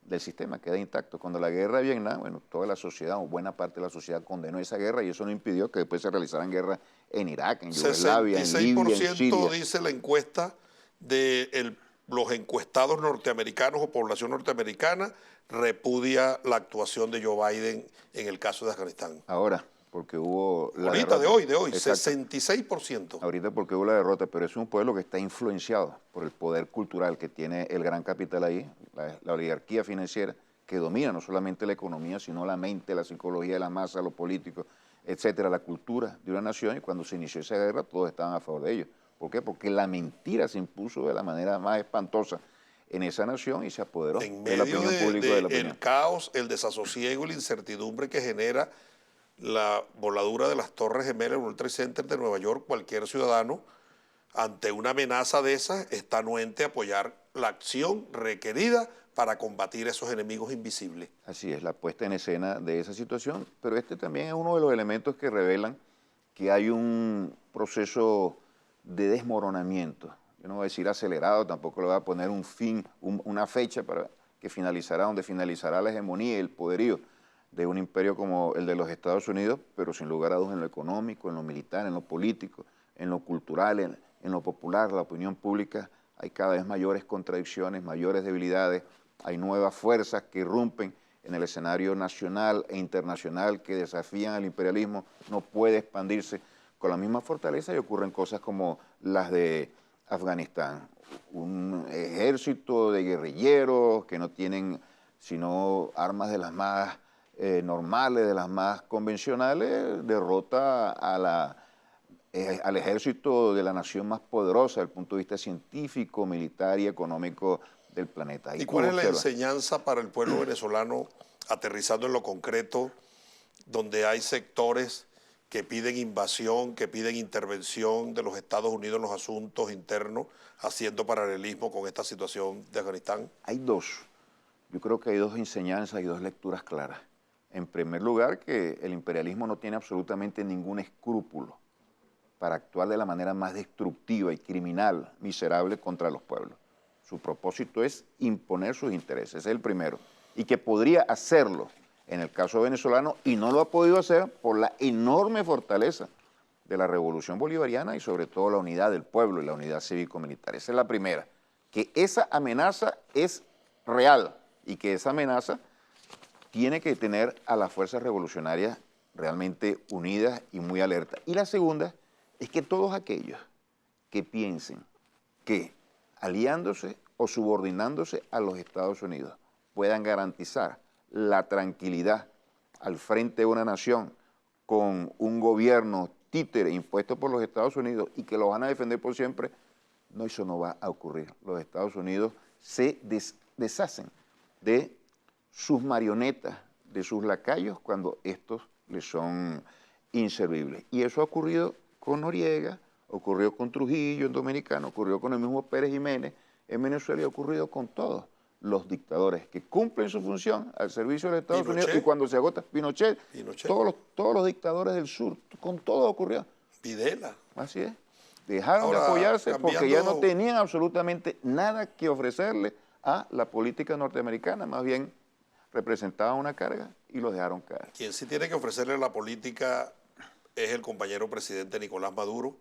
del sistema queda intacto. Cuando la guerra de Vietnam, bueno, toda la sociedad o buena parte de la sociedad condenó esa guerra y eso no impidió que después se realizaran guerras en Irak, en Yugoslavia, en Libia, en Siria. 66% dice la encuesta de los encuestados norteamericanos o población norteamericana repudia la actuación de Joe Biden en el caso de Afganistán. Ahora, porque hubo la Ahorita, derrota. de hoy, Exacto. 66%. Ahorita porque hubo la derrota, pero es un pueblo que está influenciado por el poder cultural que tiene el gran capital ahí, la oligarquía financiera, que domina no solamente la economía, sino la mente, la psicología de la masa, los políticos, etcétera, la cultura de una nación, y cuando se inició esa guerra todos estaban a favor de ellos. ¿Por qué? Porque la mentira se impuso de la manera más espantosa en esa nación y se apoderó de la opinión pública de la opinión. El caos, el desasosiego y la incertidumbre que genera la voladura de las Torres Gemelas, el World Trade Center de Nueva York, cualquier ciudadano, ante una amenaza de esas, está anuente a apoyar la acción requerida para combatir esos enemigos invisibles. Así es, la puesta en escena de esa situación, pero este también es uno de los elementos que revelan que hay un proceso de desmoronamiento. Yo no voy a decir acelerado, tampoco le voy a poner un fin, una fecha para que finalizará, donde finalizará la hegemonía y el poderío de un imperio como el de los Estados Unidos, pero sin lugar a dudas en lo económico, en lo militar, en lo político, en lo cultural, en lo popular, la opinión pública, hay cada vez mayores contradicciones, mayores debilidades, hay nuevas fuerzas que irrumpen en el escenario nacional e internacional que desafían al imperialismo, no puede expandirse con la misma fortaleza y ocurren cosas como las de Afganistán. Un ejército de guerrilleros que no tienen sino armas de las más normales, de las más convencionales, derrota al ejército de la nación más poderosa desde el punto de vista científico, militar y económico del planeta. ¿Y cuál es la enseñanza para el pueblo venezolano, aterrizando en lo concreto, donde hay sectores que piden invasión, que piden intervención de los Estados Unidos en los asuntos internos, haciendo paralelismo con esta situación de Afganistán? Hay dos. Yo creo que hay dos enseñanzas y dos lecturas claras. En primer lugar, que el imperialismo no tiene absolutamente ningún escrúpulo para actuar de la manera más destructiva y criminal, miserable contra los pueblos. Su propósito es imponer sus intereses, ese es el primero. Y que podría hacerlo en el caso venezolano y no lo ha podido hacer por la enorme fortaleza de la revolución bolivariana y sobre todo la unidad del pueblo y la unidad cívico-militar. Esa es la primera, que esa amenaza es real y que esa amenaza tiene que tener a las fuerzas revolucionarias realmente unidas y muy alertas. Y la segunda es que todos aquellos que piensen que aliándose o subordinándose a los Estados Unidos puedan garantizar la tranquilidad al frente de una nación con un gobierno títere impuesto por los Estados Unidos y que lo van a defender por siempre, no, eso no va a ocurrir. Los Estados Unidos se deshacen de sus marionetas, de sus lacayos, cuando estos les son inservibles. Y eso ha ocurrido con Noriega, ocurrió con Trujillo en Dominicana, ocurrió con el mismo Pérez Jiménez en Venezuela y ha ocurrido con todos los dictadores que cumplen su función al servicio de los Estados Unidos y cuando se agota Pinochet. Todos los dictadores del sur, con todo ocurrió. Videla. Así es. Dejaron de apoyarse porque ya no tenían absolutamente nada que ofrecerle a la política norteamericana, más bien representaban una carga y los dejaron caer. Quien sí tiene que ofrecerle a la política es el compañero presidente Nicolás Maduro,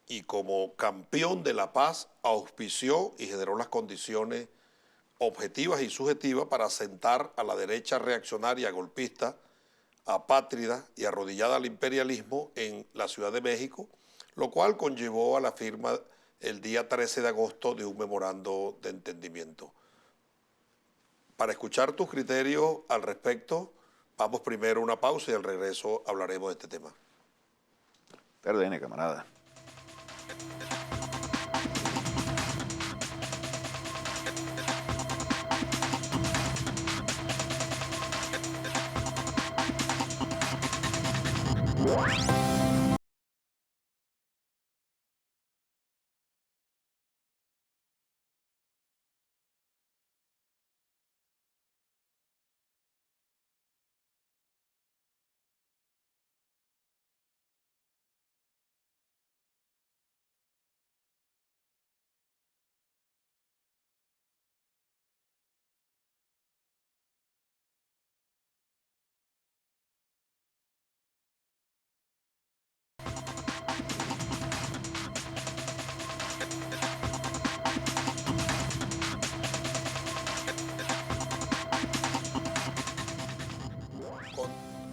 y como campeón de la paz auspició y generó las condiciones objetivas y subjetivas para sentar a la derecha reaccionaria, golpista, apátrida y arrodillada al imperialismo en la Ciudad de México, lo cual conllevó a la firma el día 13 de agosto de un memorando de entendimiento. Para escuchar tus criterios al respecto, vamos primero a una pausa y al regreso hablaremos de este tema. Perdone, camarada.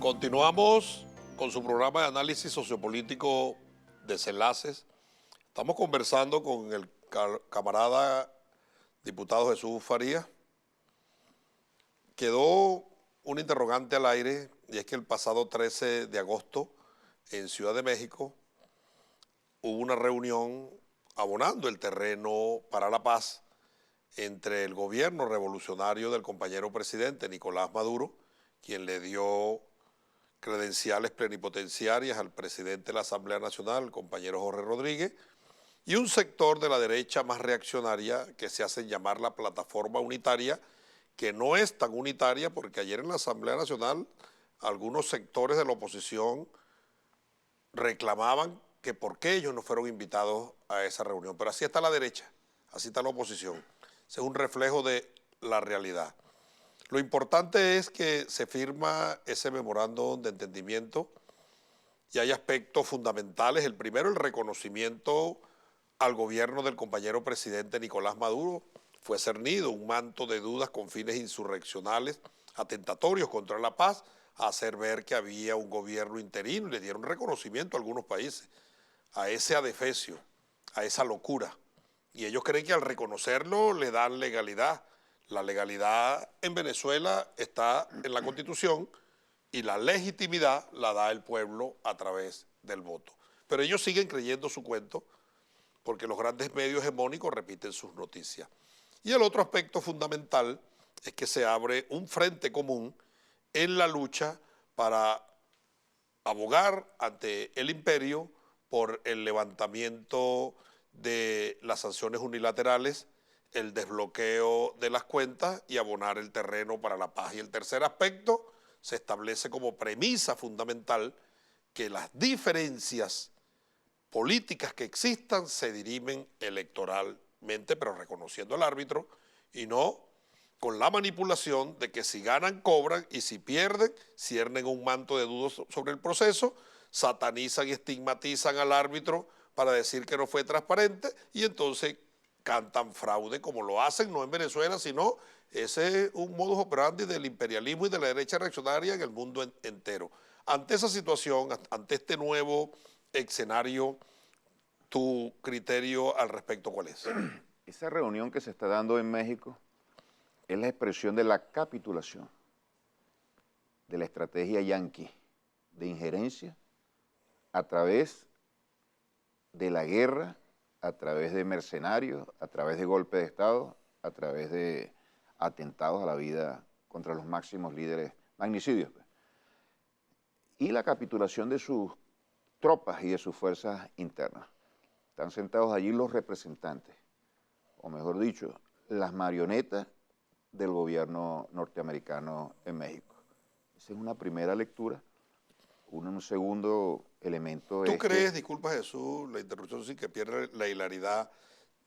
Continuamos con su programa de análisis sociopolítico Desenlaces. Estamos conversando con el camarada diputado Jesús Farías. Quedó un interrogante al aire, y es que el pasado 13 de agosto en Ciudad de México hubo una reunión abonando el terreno para la paz entre el gobierno revolucionario del compañero presidente Nicolás Maduro, quien le dio credenciales plenipotenciarias al presidente de la Asamblea Nacional, el compañero Jorge Rodríguez, y un sector de la derecha más reaccionaria que se hace llamar la Plataforma Unitaria, que no es tan unitaria porque ayer en la Asamblea Nacional algunos sectores de la oposición reclamaban que por qué ellos no fueron invitados a esa reunión. Pero así está la derecha, así está la oposición. Ese es un reflejo de la realidad. Lo importante es que se firma ese memorándum de entendimiento y hay aspectos fundamentales. El primero, el reconocimiento al gobierno del compañero presidente Nicolás Maduro. Fue cernido un manto de dudas con fines insurreccionales, atentatorios contra la paz, a hacer ver que había un gobierno interino y le dieron reconocimiento a algunos países, a ese adefesio, a esa locura. Y ellos creen que al reconocerlo le dan legalidad. La legalidad en Venezuela está en la Constitución y la legitimidad la da el pueblo a través del voto. Pero ellos siguen creyendo su cuento porque los grandes medios hegemónicos repiten sus noticias. Y el otro aspecto fundamental es que se abre un frente común en la lucha para abogar ante el imperio por el levantamiento de las sanciones unilaterales, el desbloqueo de las cuentas y abonar el terreno para la paz. Y el tercer aspecto, se establece como premisa fundamental que las diferencias políticas que existan se dirimen electoralmente, pero reconociendo al árbitro y no con la manipulación de que si ganan cobran y si pierden ciernen un manto de dudas sobre el proceso, satanizan y estigmatizan al árbitro para decir que no fue transparente y entonces cantan fraude como lo hacen, no en Venezuela, sino ese es un modus operandi del imperialismo y de la derecha reaccionaria en el mundo entero. Ante esa situación, ante este nuevo escenario, ¿tu criterio al respecto cuál es? Esa reunión que se está dando en México es la expresión de la capitulación de la estrategia yanqui de injerencia a través de la guerra, a través de mercenarios, a través de golpes de Estado, a través de atentados a la vida contra los máximos líderes, magnicidios. Y la capitulación de sus tropas y de sus fuerzas internas. Están sentados allí los representantes, o mejor dicho, las marionetas del gobierno norteamericano en México. Esa es una primera lectura. Un segundo elemento ¿Tú crees, disculpa Jesús, la interrupción sin que pierda la hilaridad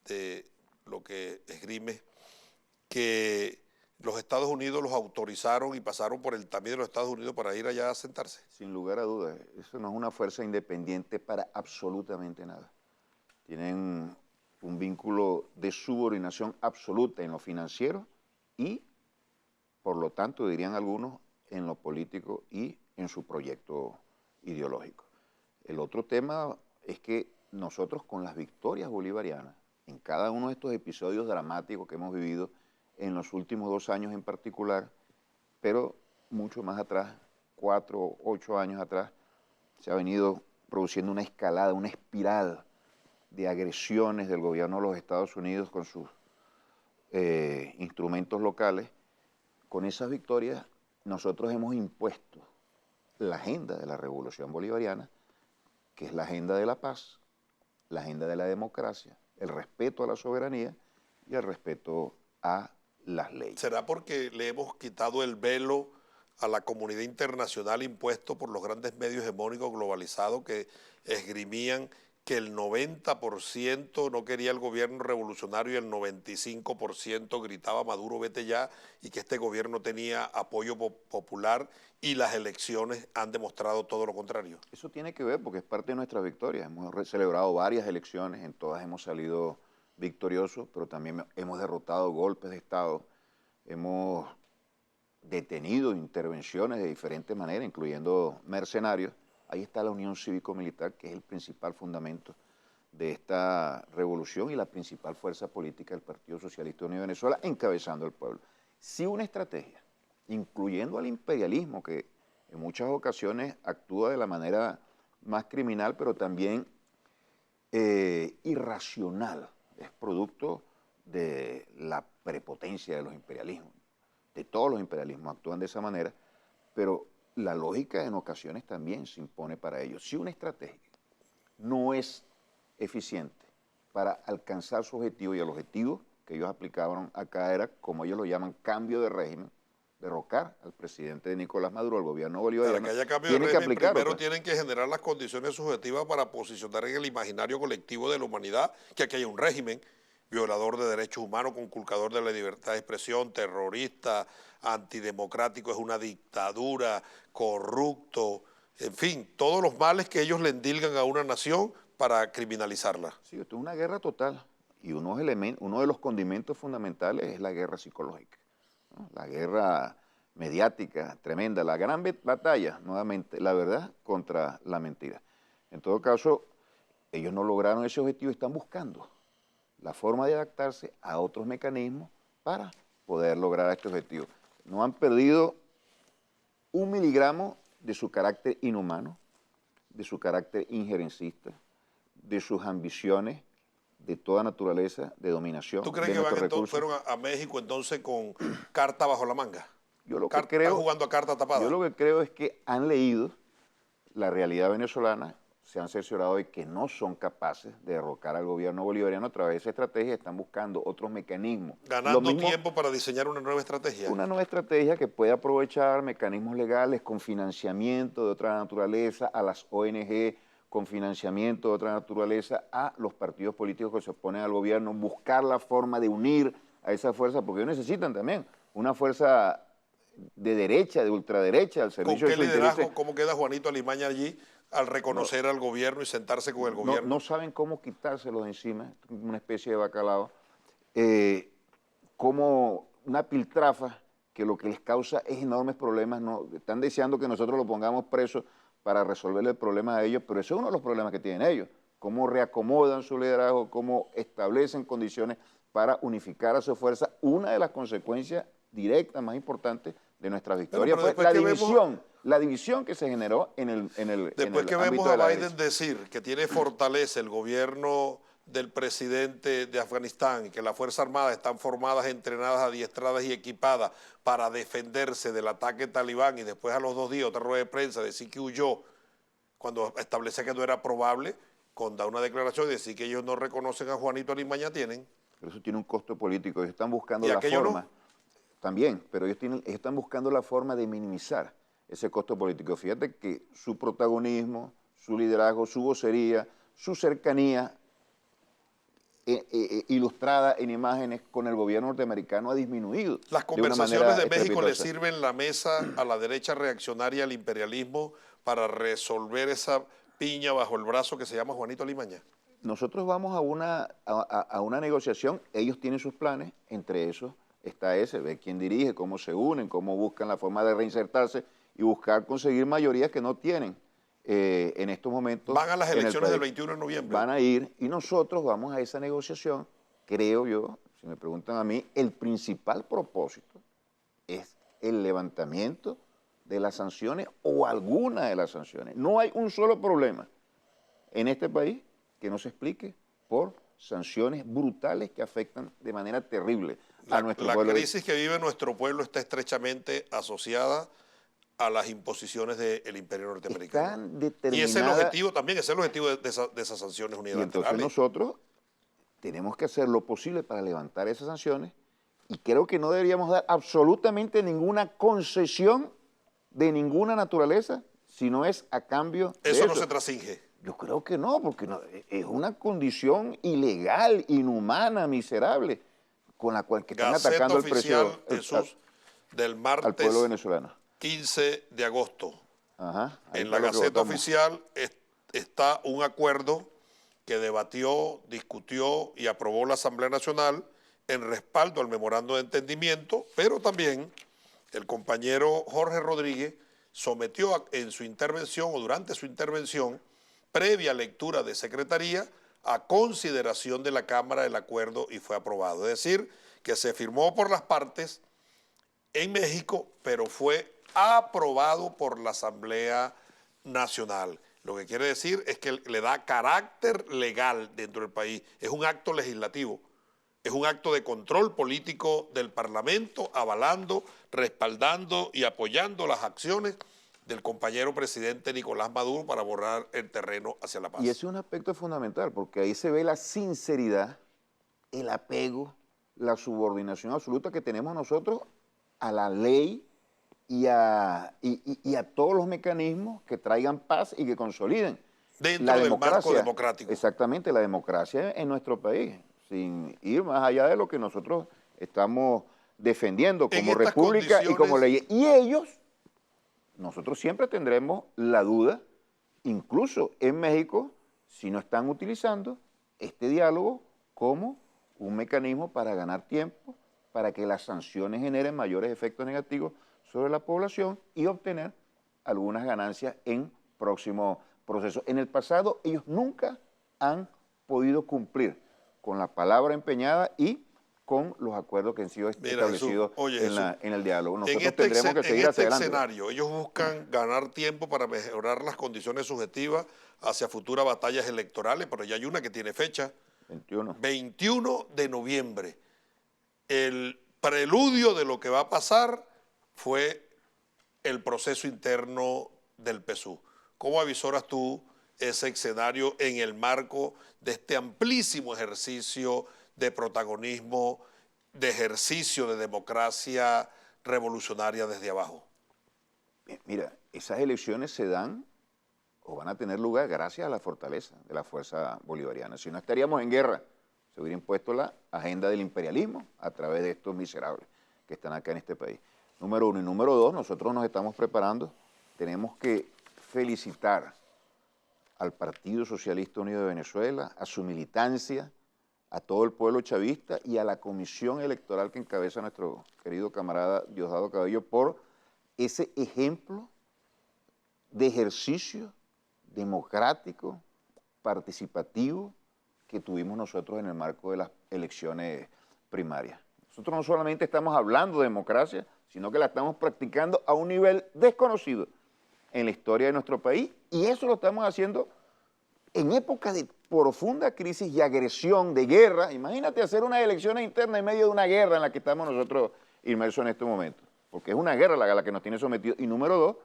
de lo que esgrime, que los Estados Unidos los autorizaron y pasaron por el tamiz de los Estados Unidos para ir allá a sentarse? Sin lugar a dudas, eso no es una fuerza independiente para absolutamente nada. Tienen un vínculo de subordinación absoluta en lo financiero y, por lo tanto, dirían algunos, en lo político y en su proyecto ideológico. El otro tema es que nosotros con las victorias bolivarianas, en cada uno de estos episodios dramáticos que hemos vivido en los últimos 2 años en particular, pero mucho más atrás, 4, 8 años atrás, se ha venido produciendo una escalada, una espiral de agresiones del gobierno de los Estados Unidos con sus instrumentos locales. Con esas victorias nosotros hemos impuesto la agenda de la revolución bolivariana, que es la agenda de la paz, la agenda de la democracia, el respeto a la soberanía y el respeto a las leyes. ¿Será porque le hemos quitado el velo a la comunidad internacional impuesto por los grandes medios hegemónicos globalizados que esgrimían que el 90% no quería el gobierno revolucionario y el 95% gritaba Maduro vete ya, y que este gobierno tenía apoyo popular, y las elecciones han demostrado todo lo contrario? Eso tiene que ver porque es parte de nuestras victorias. Hemos celebrado varias elecciones, en todas hemos salido victoriosos, pero también hemos derrotado golpes de Estado, hemos detenido intervenciones de diferentes maneras, incluyendo mercenarios. Ahí está la Unión Cívico-Militar, que es el principal fundamento de esta revolución y la principal fuerza política del Partido Socialista Unido de Venezuela, encabezando al pueblo. Sí, una estrategia, incluyendo al imperialismo, que en muchas ocasiones actúa de la manera más criminal, pero también irracional. Es producto de la prepotencia de los imperialismos. De todos los imperialismos actúan de esa manera, pero la lógica en ocasiones también se impone para ellos. Si una estrategia no es eficiente para alcanzar su objetivo, y el objetivo que ellos aplicaban acá era, como ellos lo llaman, cambio de régimen, derrocar al presidente Nicolás Maduro, al gobierno bolivariano, Para que haya cambio de régimen, primero tienen que generar las condiciones subjetivas para posicionar en el imaginario colectivo de la humanidad que aquí hay un régimen violador de derechos humanos, conculcador de la libertad de expresión, terrorista, antidemocrático, es una dictadura, corrupto, en fin, todos los males que ellos le endilgan a una nación para criminalizarla. Sí, esto es una guerra total, y uno de los condimentos fundamentales es la guerra psicológica, ¿no? La guerra mediática tremenda, la gran batalla, nuevamente, la verdad contra la mentira. En todo caso, ellos no lograron ese objetivo y están buscando la forma de adaptarse a otros mecanismos para poder lograr este objetivo. No han perdido 1 miligramo de su carácter inhumano, de su carácter injerencista, de sus ambiciones de toda naturaleza, de dominación. ¿Tú crees que fueron a México entonces con carta bajo la manga? ¿Están jugando a carta tapada? Yo lo que creo es que han leído la realidad venezolana, se han cerciorado de que no son capaces de derrocar al gobierno bolivariano a través de esa estrategia, están buscando otros mecanismos. Ganando tiempo para diseñar una nueva estrategia. Una nueva estrategia que puede aprovechar mecanismos legales con financiamiento de otra naturaleza a las ONG, con financiamiento de otra naturaleza a los partidos políticos que se oponen al gobierno, buscar la forma de unir a esa fuerza, porque ellos necesitan también una fuerza de derecha, de ultraderecha, al servicio de su interés. ¿Con qué liderazgo? ¿Cómo queda Juanito Alimaña allí al reconocer al gobierno y sentarse con el gobierno? No saben cómo quitárselo de encima, una especie de bacalao, como una piltrafa que lo que les causa es enormes problemas. No, están deseando que nosotros lo pongamos preso para resolverle el problema a ellos, pero ese es uno de los problemas que tienen ellos, cómo reacomodan su liderazgo, cómo establecen condiciones para unificar a su fuerza. Una de las consecuencias directas más importantes de nuestra victoria fue la división que se generó en el Después que vemos a Biden decir que tiene fortaleza el gobierno del presidente de Afganistán y que las Fuerzas Armadas están formadas, entrenadas, adiestradas y equipadas para defenderse del ataque talibán, y después a los 2 días otra rueda de prensa decir que huyó cuando establece que no era probable, con dar una declaración y decir que ellos no reconocen a Juanito Alimaña, tienen. Pero eso tiene un costo político, ellos están buscando la forma. No? También, pero ellos están buscando la forma de minimizar ese costo político. Fíjate que su protagonismo, su liderazgo, su vocería, su cercanía ilustrada en imágenes con el gobierno norteamericano ha disminuido. Las conversaciones de México le sirven la mesa a la derecha reaccionaria, al imperialismo, para resolver esa piña bajo el brazo que se llama Juanito Alimaña. Nosotros vamos a una negociación, ellos tienen sus planes, entre esos está ese, ver quién dirige, cómo se unen, cómo buscan la forma de reinsertarse y buscar conseguir mayorías que no tienen en estos momentos. Van a las elecciones del 21 de noviembre. Van a ir y nosotros vamos a esa negociación. Creo yo, si me preguntan a mí, el principal propósito es el levantamiento de las sanciones o alguna de las sanciones. No hay un solo problema en este país que no se explique por sanciones brutales que afectan de manera terrible a nuestro pueblo. La crisis que vive nuestro pueblo está estrechamente asociada a las imposiciones del imperio norteamericano. Están Y ese es el determinadas. objetivo también, ese es el objetivo de esas sanciones Y unilaterales. entonces nosotros tenemos que hacer lo posible para levantar esas sanciones y creo que no deberíamos dar absolutamente ninguna concesión de ninguna naturaleza si no es a cambio de Eso eso. no se trascinge. Yo creo que no, porque es una condición ilegal, inhumana, miserable, con la cual que están Gaceta atacando oficial, Jesús, del al martes pueblo venezolano. 15 de agosto. Ajá, ahí En fue la lo que Gaceta votamos. oficial está un acuerdo que debatió, discutió y aprobó la Asamblea Nacional en respaldo al memorando de entendimiento, pero también el compañero Jorge Rodríguez sometió en su intervención o durante su intervención, previa lectura de Secretaría, a consideración de la Cámara el acuerdo y fue aprobado. Es decir, que se firmó por las partes en México, pero fue aprobado por la Asamblea Nacional. Lo que quiere decir es que le da carácter legal dentro del país. Es un acto legislativo, es un acto de control político del Parlamento, avalando, respaldando y apoyando las acciones del compañero presidente Nicolás Maduro para borrar el terreno hacia la paz. Y ese es un aspecto fundamental, porque ahí se ve la sinceridad, el apego, la subordinación absoluta que tenemos nosotros a la ley y a todos los mecanismos que traigan paz y que consoliden Dentro del marco democrático. Exactamente, la democracia en nuestro país, sin ir más allá de lo que nosotros estamos defendiendo como estas república y como condiciones- ley. Y ellos, nosotros siempre tendremos la duda, incluso en México, si no están utilizando este diálogo como un mecanismo para ganar tiempo, para que las sanciones generen mayores efectos negativos sobre la población y obtener algunas ganancias en próximos procesos. En el pasado ellos nunca han podido cumplir con la palabra empeñada y con los acuerdos que han sido establecidos en el diálogo. Nosotros tendremos que seguir hacia adelante. Escenario, ellos buscan ganar tiempo para mejorar las condiciones subjetivas hacia futuras batallas electorales, pero ya hay una que tiene fecha, 21 de noviembre. El preludio de lo que va a pasar fue el proceso interno del PSUV. ¿Cómo avisoras tú ese escenario en el marco de este amplísimo ejercicio de protagonismo, de ejercicio de democracia revolucionaria desde abajo? Mira, esas elecciones se dan o van a tener lugar gracias a la fortaleza de la fuerza bolivariana. Si no, estaríamos en guerra. Se hubiera impuesto la agenda del imperialismo a través de estos miserables que están acá en este país. Número uno. Y número dos, nosotros nos estamos preparando. Tenemos que felicitar al Partido Socialista Unido de Venezuela, a su militancia, a todo el pueblo chavista y a la comisión electoral que encabeza nuestro querido camarada Diosdado Cabello por ese ejemplo de ejercicio democrático, participativo que tuvimos nosotros en el marco de las elecciones primarias. Nosotros no solamente estamos hablando de democracia, sino que la estamos practicando a un nivel desconocido en la historia de nuestro país y eso lo estamos haciendo en época de profunda crisis y agresión, de guerra. Imagínate hacer unas elecciones internas en medio de una guerra en la que estamos nosotros inmersos en este momento, porque es una guerra la que nos tiene sometidos. Y número dos,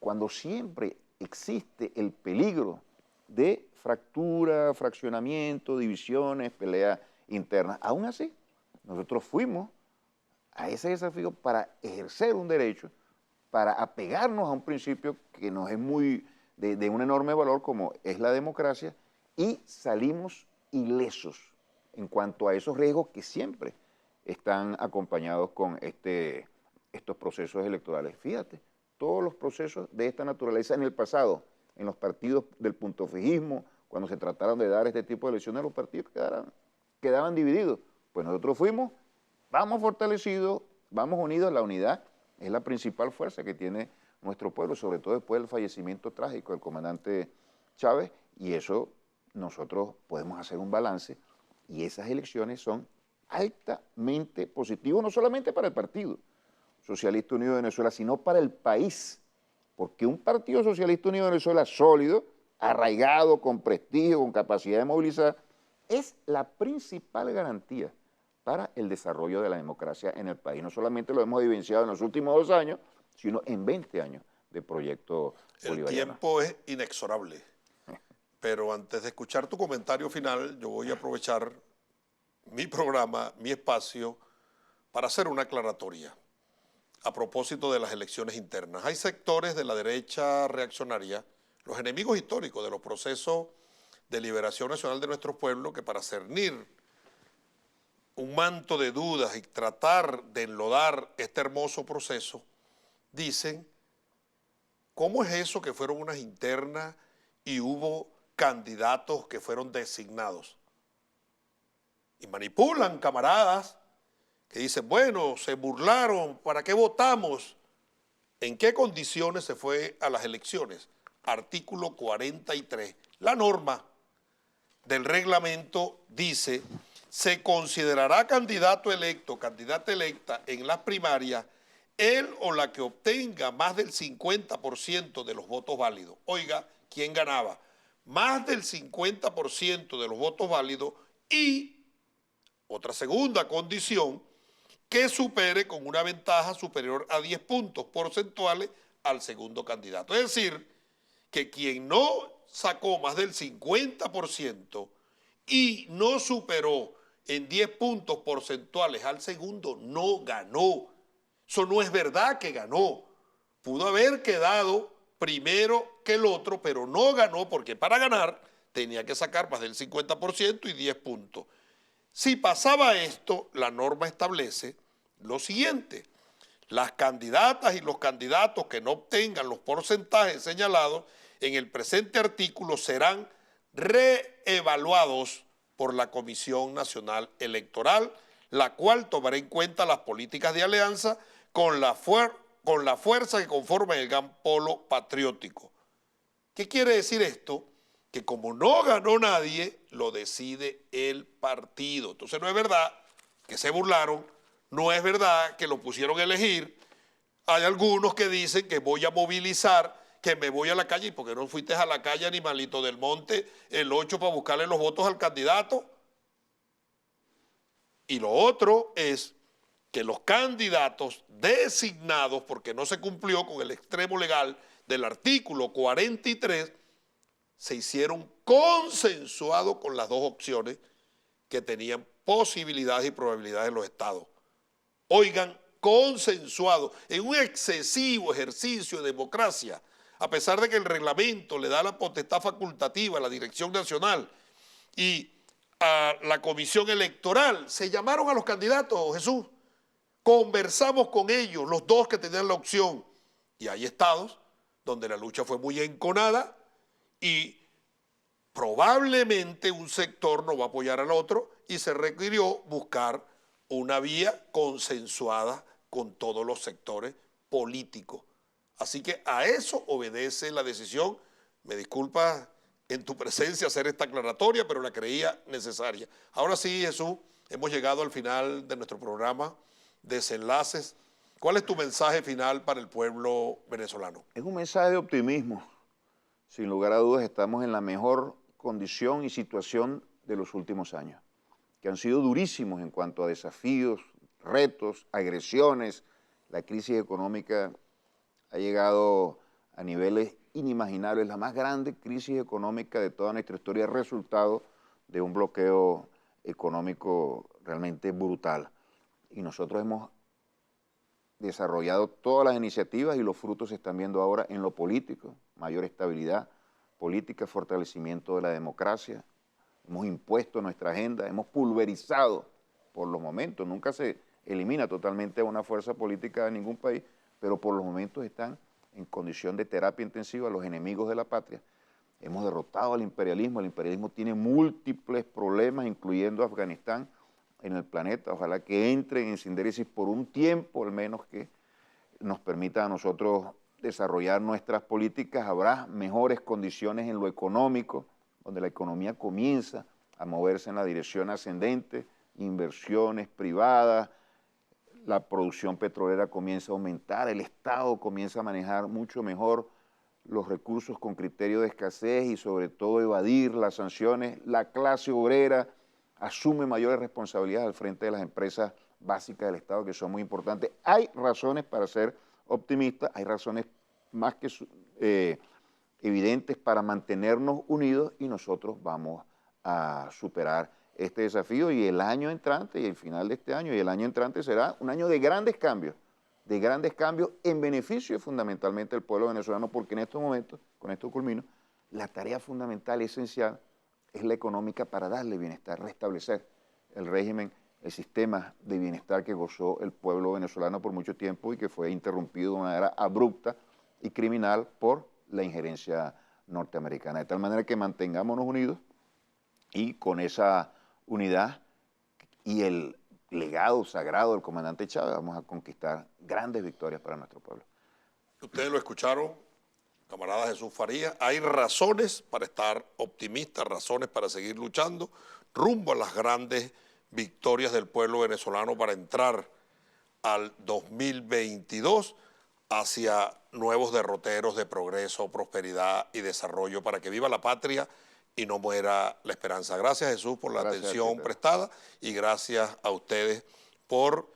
cuando siempre existe el peligro de fractura, fraccionamiento, divisiones, peleas internas. Aún así, nosotros fuimos a ese desafío para ejercer un derecho, para apegarnos a un principio que nos es muy de un enorme valor como es la democracia y salimos ilesos en cuanto a esos riesgos que siempre están acompañados con estos procesos electorales. Fíjate, todos los procesos de esta naturaleza en el pasado, en los partidos del puntofijismo, cuando se trataron de dar este tipo de elecciones, los partidos quedaban divididos. Pues nosotros fuimos, vamos fortalecidos, vamos unidos, la unidad es la principal fuerza que tiene nuestro pueblo, sobre todo después del fallecimiento trágico del comandante Chávez, y eso nosotros podemos hacer un balance, y esas elecciones son altamente positivas, no solamente para el Partido Socialista Unido de Venezuela, sino para el país, porque un Partido Socialista Unido de Venezuela sólido, arraigado, con prestigio, con capacidad de movilizar, es la principal garantía para el desarrollo de la democracia en el país. No solamente lo hemos evidenciado en los últimos 2 años, sino en 20 años de proyecto El bolivariano. tiempo es inexorable. Pero antes de escuchar tu comentario final, yo voy a aprovechar mi programa, mi espacio, para hacer una aclaratoria a propósito de las elecciones internas. Hay sectores de la derecha reaccionaria, los enemigos históricos de los procesos de liberación nacional de nuestro pueblo, que para cernir un manto de dudas y tratar de enlodar este hermoso proceso, dicen, ¿cómo es eso que fueron unas internas y hubo candidatos que fueron designados? Y manipulan camaradas que dicen, bueno, se burlaron, ¿para qué votamos? ¿En qué condiciones se fue a las elecciones? Artículo 43. La norma del reglamento dice, se considerará candidato electo, candidata electa en las primarias, él o la que obtenga más del 50% de los votos válidos. Oiga, ¿quién ganaba? Más del 50% de los votos válidos y otra segunda condición, que supere con una ventaja superior a 10 puntos porcentuales al segundo candidato. Es decir, que quien no sacó más del 50% y no superó en 10 puntos porcentuales al segundo, no ganó. Eso no es verdad que ganó. Pudo haber quedado primero que el otro, pero no ganó porque para ganar tenía que sacar más del 50% y 10 puntos. Si pasaba esto, la norma establece lo siguiente: las candidatas y los candidatos que no obtengan los porcentajes señalados en el presente artículo serán reevaluados por la Comisión Nacional Electoral, la cual tomará en cuenta las políticas de alianza con la fuerza que conforma el gran polo patriótico. ¿Qué quiere decir esto? Que como no ganó nadie, lo decide el partido. Entonces no es verdad que se burlaron, no es verdad que lo pusieron a elegir. Hay algunos que dicen que voy a movilizar, que me voy a la calle. ¿Y por qué no fuiste a la calle, animalito del monte, el 8 para buscarle los votos al candidato? Y lo otro es que los candidatos designados, porque no se cumplió con el extremo legal del artículo 43, se hicieron consensuados con las dos opciones que tenían posibilidades y probabilidades en los estados. Oigan, consensuado en un excesivo ejercicio de democracia, a pesar de que el reglamento le da la potestad facultativa a la Dirección Nacional y a la Comisión Electoral. Se llamaron a los candidatos, Jesús, conversamos con ellos, los dos que tenían la opción, y hay estados donde la lucha fue muy enconada y probablemente un sector no va a apoyar al otro y se requirió buscar una vía consensuada con todos los sectores políticos. Así que a eso obedece la decisión. Me disculpas en tu presencia hacer esta aclaratoria, pero la creía necesaria. Ahora sí, Jesús, hemos llegado al final de nuestro programa Desenlaces. ¿Cuál es tu mensaje final para el pueblo venezolano? Es un mensaje de optimismo. Sin lugar a dudas, estamos en la mejor condición y situación de los últimos años, que han sido durísimos en cuanto a desafíos, retos, agresiones. La crisis económica ha llegado a niveles inimaginables, la más grande crisis económica de toda nuestra historia, resultado de un bloqueo económico realmente brutal. Y nosotros hemos desarrollado todas las iniciativas y los frutos se están viendo ahora en lo político: mayor estabilidad política, fortalecimiento de la democracia. Hemos impuesto nuestra agenda, hemos pulverizado por los momentos, nunca se elimina totalmente una fuerza política de ningún país, pero por los momentos están en condición de terapia intensiva los enemigos de la patria. Hemos derrotado al imperialismo. El imperialismo tiene múltiples problemas, incluyendo Afganistán, en el planeta. Ojalá que entren en sindéresis por un tiempo, al menos, que nos permita a nosotros desarrollar nuestras políticas. Habrá mejores condiciones en lo económico, donde la economía comienza a moverse en la dirección ascendente, inversiones privadas, la producción petrolera comienza a aumentar, el Estado comienza a manejar mucho mejor los recursos con criterio de escasez y sobre todo evadir las sanciones. La clase obrera asume mayores responsabilidades al frente de las empresas básicas del Estado, que son muy importantes. Hay razones para ser optimistas, hay razones más que evidentes para mantenernos unidos y nosotros vamos a superar este desafío y el año entrante y el final de este año y el año entrante será un año de grandes cambios en beneficio fundamentalmente del pueblo venezolano, porque en estos momentos, con esto culmino, la tarea fundamental y esencial es la económica para darle bienestar, restablecer el régimen, el sistema de bienestar que gozó el pueblo venezolano por mucho tiempo y que fue interrumpido de una manera abrupta y criminal por la injerencia norteamericana. De tal manera que mantengámonos unidos y con esa unidad y el legado sagrado del comandante Chávez vamos a conquistar grandes victorias para nuestro pueblo. Ustedes lo escucharon, camarada Jesús Farías. Hay razones para estar optimistas, razones para seguir luchando rumbo a las grandes victorias del pueblo venezolano para entrar al 2022 hacia nuevos derroteros de progreso, prosperidad y desarrollo para que viva la patria y no muera la esperanza. Gracias, Jesús, por la atención prestada y gracias a ustedes por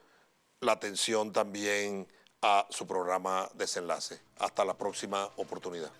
la atención también a su programa Desenlace. Hasta la próxima oportunidad.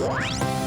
What?